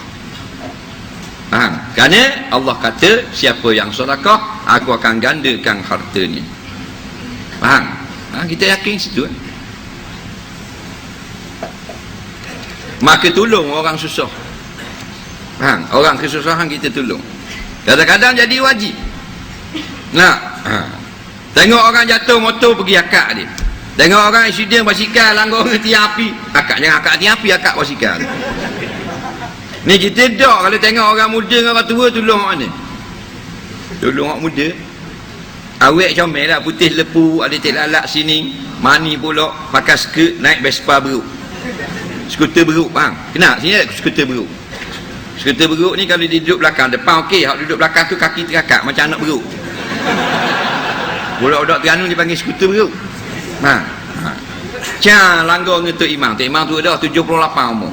Speaker 1: Kerana Allah kata siapa yang sedekah, aku akan gandakan hartanya. Kita yakin situ. Maka tolong orang susah. Orang kesusahan kita tolong. Kadang-kadang jadi wajib. Tengok orang jatuh motor, pergi akak dia. Tengok orang accident basikal, langgar tiang api, akak. Jangan akak tiang api, akak basikal. Ni kita dak kalau tengok orang muda dengan orang tua, tolong orang mana? Tolong orang muda. Awet comel lah, putih lepu, ada tek lalat sini, mani pula, pakai skirt, naik Vespa beruk. Skuter beruk, kenal? Sini ada skuter beruk. Skuter beruk ni kalau dia duduk belakang, depan okey, hak duduk belakang tu kaki terkakak macam anak beruk. Budak-budak Terengganu dipanggil skuter beruk. Langgar dengan Tok Imam. Tok Imam tu dah 78 umur.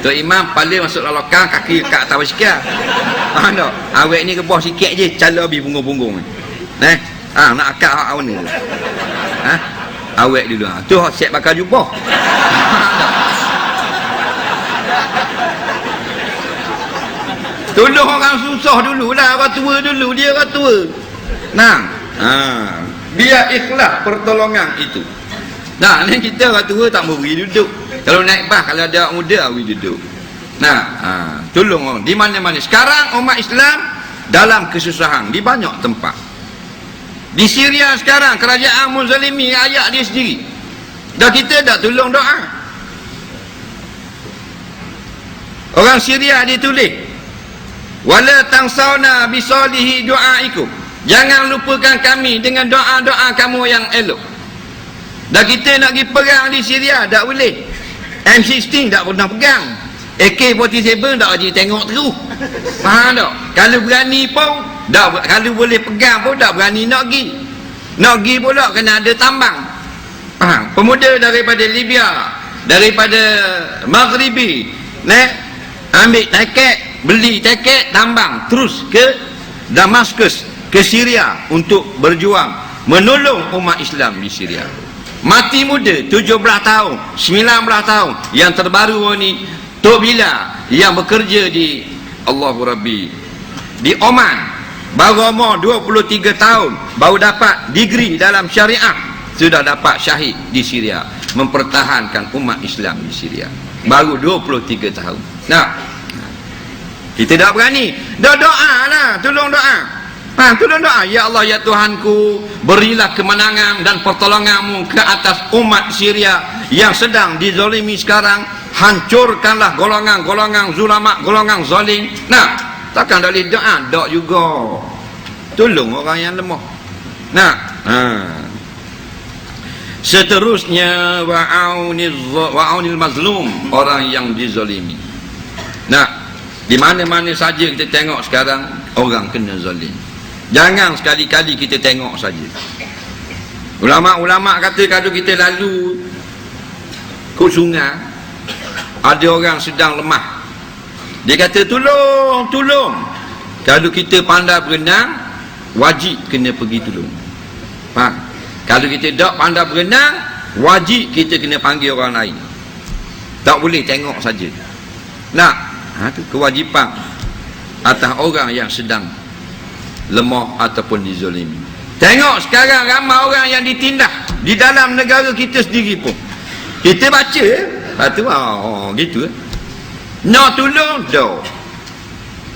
Speaker 1: Tok Imam paling masuk lalakan, kaki kat atas basikal. Tak? Awet ni kebah sikit je, cala habis punggung-punggung. Nak akak hak mana tu? Awet dulu. Tu hak siap bakal jubah. Tolong orang susah dululah, orang tua dulu, dia orang tua. Biar ikhlas pertolongan itu. Ni kita orang tua tak mau beri duduk. Kalau naik bas, kalau ada orang muda, beri duduk. Tolong orang di mana-mana. Sekarang umat Islam dalam kesusahan di banyak tempat. Di Syria sekarang kerajaan menzalimi rakyat dia sendiri. Dah kita dah tolong doa. Orang Syria dia tulis, wala tangsawna bisalihi du'aikum. Jangan lupakan kami dengan doa-doa kamu yang elok. Dah kita nak pergi perang di Syria, tak boleh. M16 tak pernah pegang. AK-47 tak wajib tengok terus. Faham tak? Kalau berani pun, kalau boleh pegang pun tak berani nak pergi. Nak pergi pula kena ada tambang. Faham? Pemuda daripada Libya, daripada Maghribi, ambil tiket, beli tiket tambang terus ke Damaskus, ke Syria untuk berjuang menolong umat Islam di Syria. Mati muda 17 tahun, 19 tahun. Yang terbaru ni Tok Bila yang bekerja di Allahu Rabbi di Oman. baru umur 23 tahun baru dapat degree dalam syariah, sudah dapat syahid di Syria, mempertahankan umat Islam di Syria. Baru 23 tahun. Nah, kita tak berani. Dah doa lah, tolong doa. Tolong doa, ya Allah ya Tuhanku, berilah kemenangan dan pertolonganmu ke atas umat Syria yang sedang dizalimi sekarang. Hancurkanlah golongan-golongan zulama, golongan zalim. Nah, takkan boleh doa, doa juga. Tolong orang yang lemah. Nah, seterusnya wa'aunil mazlum, orang yang dizalimi. Nah, di mana-mana saja kita tengok sekarang orang kena zalim. Jangan sekali-kali kita tengok saja. Ulama-ulama kata kalau kita lalu ke sungai, ada orang sedang lemah, dia kata tolong, tolong. Kalau kita pandai berenang, wajib kena pergi tolong. Faham? Kalau kita tak pandai berenang, wajib kita kena panggil orang lain. Tak boleh tengok saja. Nah, itu kewajipan atas orang yang sedang lemah ataupun dizalimi. Tengok sekarang ramai orang yang ditindas di dalam negara kita sendiri pun. Kita baca, tu gitu. Nak tolong dah.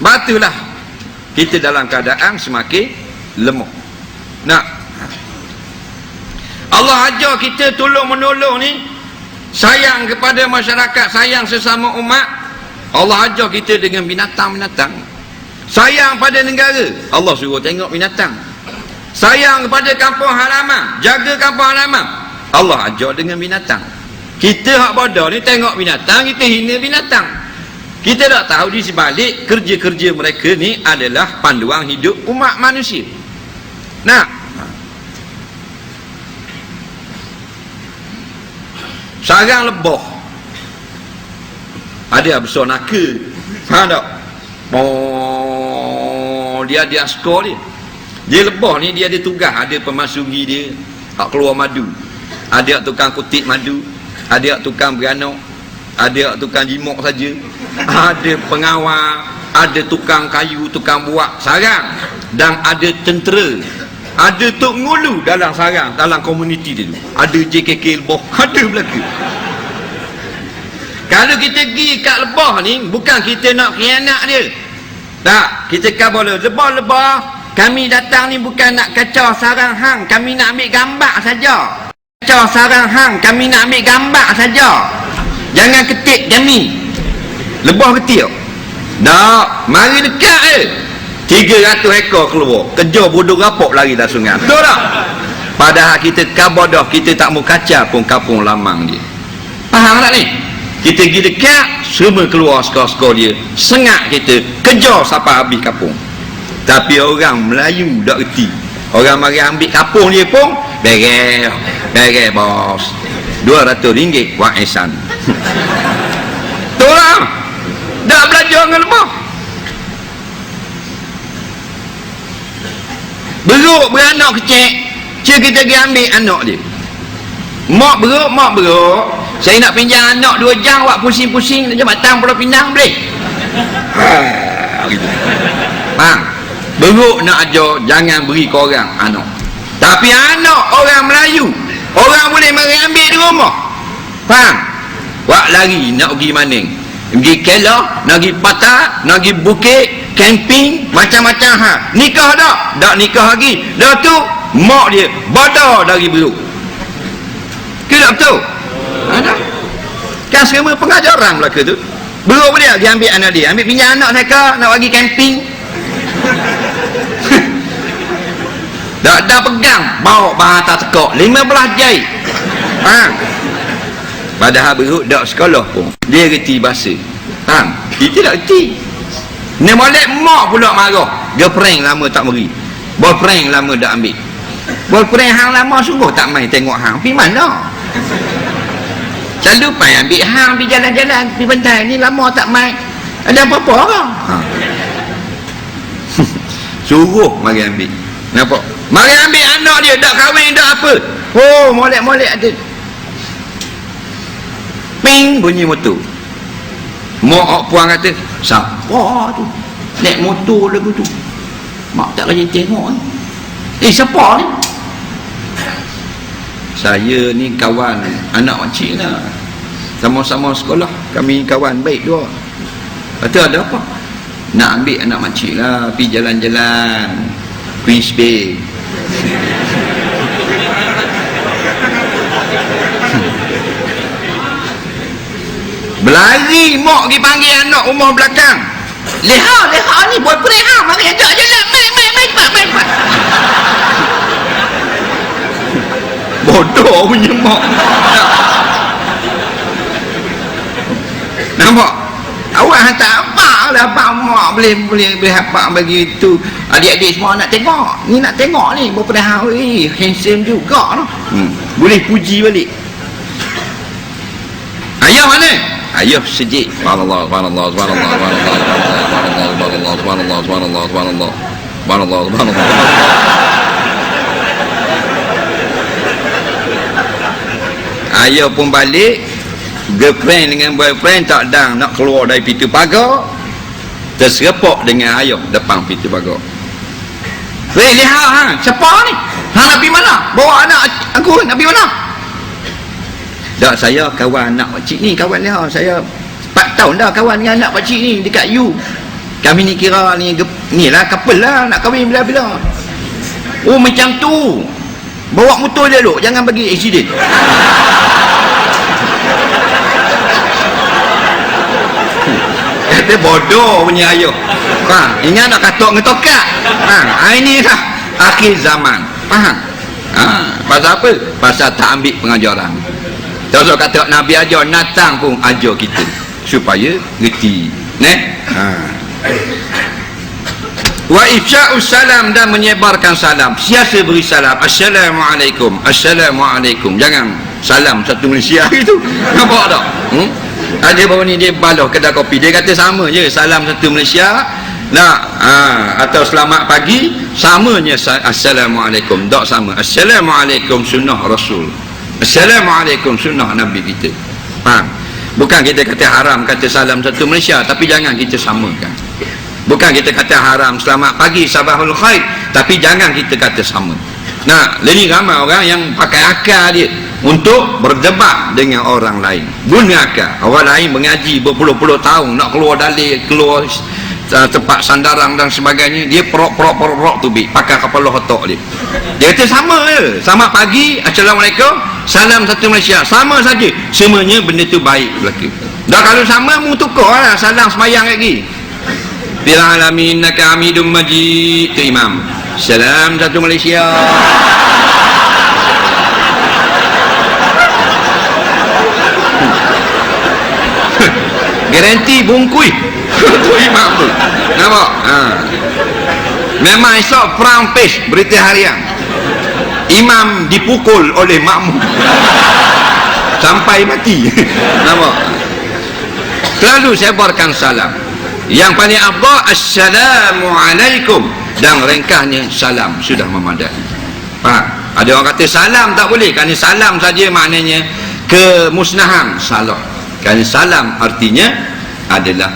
Speaker 1: Batulah kita dalam keadaan semakin lemah. Nah, Allah ajar kita tolong menolong ni, sayang kepada masyarakat, sayang sesama umat. Allah ajar kita dengan binatang-binatang. Sayang pada negara, Allah suruh tengok binatang. Sayang kepada kampung halaman, jaga kampung halaman, Allah ajar dengan binatang. Kita hak bodoh ni tengok binatang, kita hina binatang. Kita tak tahu di sebalik kerja-kerja mereka ni adalah panduan hidup umat manusia. Nah, sarang lebah ada besar naka, faham tak? Dia ada askar dia lebah ni, dia ada tugas, ada pemasuri dia hak keluar madu, ada tukang kutip madu, ada tukang beranak, ada tukang jimok saja, ada pengawal, ada tukang kayu, tukang buat sarang, dan ada tentera, ada tok ngulu dalam sarang, dalam komuniti dia tu, ada JKK lebah, ada belaka. Kalau kita pergi kat lebah ni, bukan kita nak khianat dia, tak, kita kata lebah-lebah, kami datang ni bukan nak kacau sarang hang, kami nak ambil gambar saja. Kacau sarang hang, kami nak ambil gambar saja. Jangan ketik kami. Lebah ketik. Tak, mari dekat 300 ekor keluar, kejar bodoh rapok lari dah sungai. Betul tak? Padahal kita kabodoh, kita tak mau kacau pun kampung lamang dia. Faham tak ni? Kita pergi dekat, semua keluar skor-skor dia, sengat kita, kejar sampai habis kampung. Tapi orang Melayu tak reti. Orang mari ambil kampung dia pun, beres bos, RM200 wang ihsan. Tolong, tak belajar dengan lebah. Beruk beranak kecil, kita pergi ambil anak dia. Mak beruk. Saya nak pinjam anak 2 jam, awak pusing-pusing nak Jabatan Pulau Pinang boleh? Gitu. Faham? Beruk nak ajar, jangan beri ke orang anak. Tapi anak orang Melayu, orang boleh mari ambil di rumah. Faham? Wak lari nak pergi mana? Pergi Kelah, nak pergi Patah, nak pergi Bukit, camping, macam-macam hal. Nikah tak? Tak nikah lagi. Dah tu, mak dia badar dari beruk. Ke tak betul? Ada. Kan semua pengajaran belaka tu. Beruk dia, dia ambil anak dia, ambil pinjam anak saya nak pergi camping. Dah pegang, bawa bahasa tekok 15 jai. Padahal beruk tak sekolah pun, dia reti bahasa. Kita tak reti. Ni molek mak pula marah. Girlfriend lama tak beri, boyfriend lama tak ambil. Boyfriend hang lama sungguh tak main tengok hang. Pergi mana? Selalu pai ambil hang di jalan-jalan, di pantai ni lama tak main. Ada apa-apa ke? Suruh mari ambil. Nampak? Mari ambil anak dia, tak kahwin tak apa. Oh, molek-molek ada. Ping bunyi motor. Mak puan kata, siapa tu naik motor lagu tu?
Speaker 2: mak tak rajin tengok ni. Siapa ni?
Speaker 1: Saya ni kawan anak makcik lah, sama-sama sekolah, kami kawan baik dua. Kata ada apa? Nak ambil anak makcik lah, pergi jalan-jalan Queen's Bay. Berlari mak pergi panggil anak rumah belakang. Leha ni buat pereha, mari ajak jalan, mai cepat. Bodoh punya mak. Nampak? Awak hantar apa lah, apa mak boleh apa begitu. Adik-adik semua nak tengok. Ni nak tengok ni, berpereha, handsome juga noh. Boleh puji balik. Ayah mana? Ayah sejik. Subhanallah. Ayah pun balik, girlfriend dengan boyfriend tak dang nak keluar dari pintu pagar, terserepok dengan ayah depan pintu pagar. Lihat siapa ni? Hang nak pergi mana? Bawa anak aku nak pergi mana? Tak, saya kawan anak pakcik ni, kawan dia. Saya 4 tahun dah kawan dengan anak pakcik ni dekat U. Kami ni kira ni lah couple lah, nak kahwin bila-bila. Oh macam tu. Bawa motor dia dulu, jangan bagi accident. Kata bodoh punya ayah. Ingat nak katok ngetokat. Ini lah akhir zaman. Faham? Pasal apa? Pasal tak ambil pengajaran. Terus kata Nabi ajar, natang pun ajar kita supaya ngerti. Wa ifsya'us salam, dan menyebarkan salam. Siasa beri salam, assalamualaikum, assalamualaikum. Jangan salam satu Malaysia gitu. Nampak tak? Ada baru ni dia baloh kedai kopi, dia kata sama je salam satu Malaysia nak atau selamat pagi samanya assalamualaikum. Tak sama. Assalamualaikum sunnah Rasul, assalamualaikum sunnah Nabi kita. Faham? Bukan kita kata haram kata salam satu Malaysia, tapi jangan kita samakan. Bukan kita kata haram selamat pagi sabahul khair, tapi jangan kita kata sama. Nah, ini ramai orang yang pakai akal dia untuk berdebat dengan orang lain. Guna akal. Orang lain mengaji berpuluh-puluh tahun, nak keluar dalil, keluar tempat sandaran dan sebagainya, dia perok tu pakai kepala otak dia. Dia kata sama je. Selamat pagi, assalamualaikum, salam satu Malaysia. Sama saja. Semuanya benda tu baik berlaku. Dah kalau sama mu tukar lah salam semayang lagi. Bil alamin innaka hamidum majid. Tu imam. Salam satu Malaysia. Garanti bungkui. Tu imam tu. Nampak? Memang esok front page berita harian. Imam dipukul oleh makmum sampai mati. Nampak? Selalu sebarkan salam. Yang paling afdal assalamualaikum, dan ringkasnya salam sudah memadai. Ada orang kata salam tak boleh, kerana salam saja maknanya kemusnahan salah. Kerana salam artinya adalah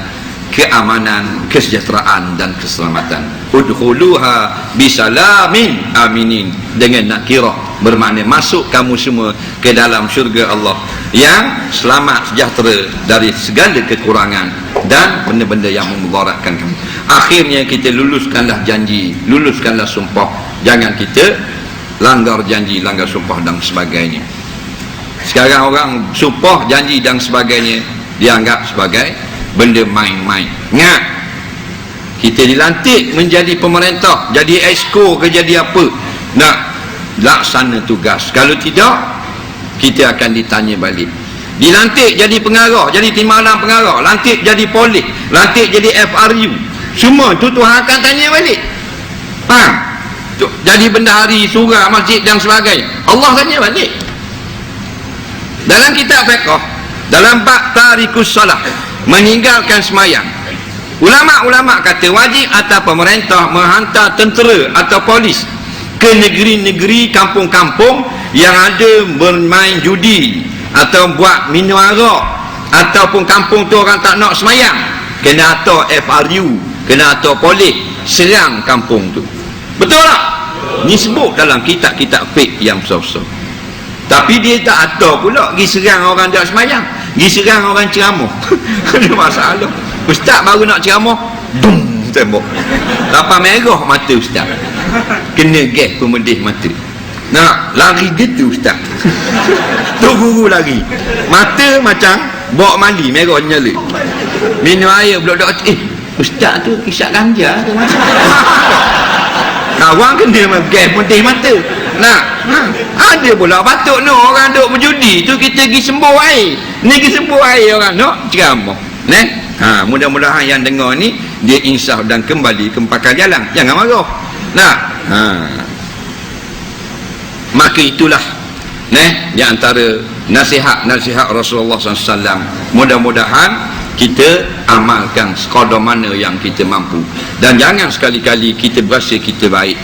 Speaker 1: keamanan, kesejahteraan dan keselamatan. Udkhuluha bisalamin aminin, dengan nakirah, bermakna masuk kamu semua ke dalam syurga Allah yang selamat sejahtera dari segala kekurangan dan benda-benda yang memudaratkan kamu. Akhirnya kita luluskanlah janji, luluskanlah sumpah. Jangan kita langgar janji, langgar sumpah dan sebagainya. Sekarang orang sumpah, janji dan sebagainya dianggap sebagai benda main-main. Ingat, kita dilantik menjadi pemerintah, jadi exco ke jadi apa, nak laksana tugas. Kalau tidak, kita akan ditanya balik. Dilantik jadi pengarah, jadi timbalan pengarah, lantik jadi polis, lantik jadi FRU, semua tu Tuhan akan tanya balik. Faham? Jadi bendahari surau, masjid dan sebagainya, Allah tanya balik. Dalam kitab fiqh, dalam bab tarikus salah, meninggalkan semayang, ulama-ulama kata wajib atas pemerintah menghantar tentera atau polis ke negeri-negeri, kampung-kampung yang ada bermain judi atau buat minum arak, ataupun kampung tu orang tak nak semayang, kena atau FRU, kena atau polis serang kampung tu. Betul tak? Ni sebut dalam kitab-kitab fiqh yang besar-besar. Tapi dia tak ada pula pergi serang orang tak semayang, pergi serang orang ceramah. Ada masalah. Ustaz baru nak ceramah, dum, tembok. Lapar merah mata ustaz. Kena gas pemedih mata. Nak lari gitu ustaz. Tu guru lari. Mata macam bawa mali merah nyala. Minum air pula dak ustaz tu kisah ganja tu macam. Kawan kena gas pemedih mata. Nah, ada pula batuk no orang duk berjudi tu kita pergi sembuh air. Ni pergi sembuh air orang no ceramah. Mudah-mudahan yang dengar ni dia insaf dan kembali ke pakar jalan. Jangan marah. Nah, maka itulah di antara nasihat Rasulullah SAW. Mudah-mudahan kita amalkan sekadar mana yang kita mampu, dan jangan sekali-kali kita berasa kita baik,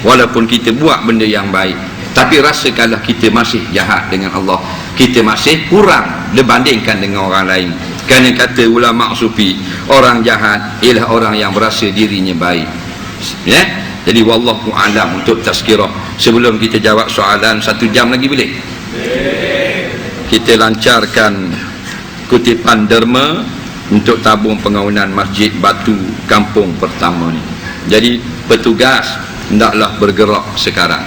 Speaker 1: walaupun kita buat benda yang baik, tapi rasakanlah kita masih jahat dengan Allah, kita masih kurang dibandingkan dengan orang lain. Kerana kata ulama sufi, orang jahat ialah orang yang berasa dirinya baik. Jadi wallahu a'lam untuk tazkirah. Sebelum kita jawab soalan 1 jam lagi boleh? Kita lancarkan kutipan derma untuk tabung pembangunan masjid batu kampung pertama ni. Jadi petugas hendaklah bergerak sekarang.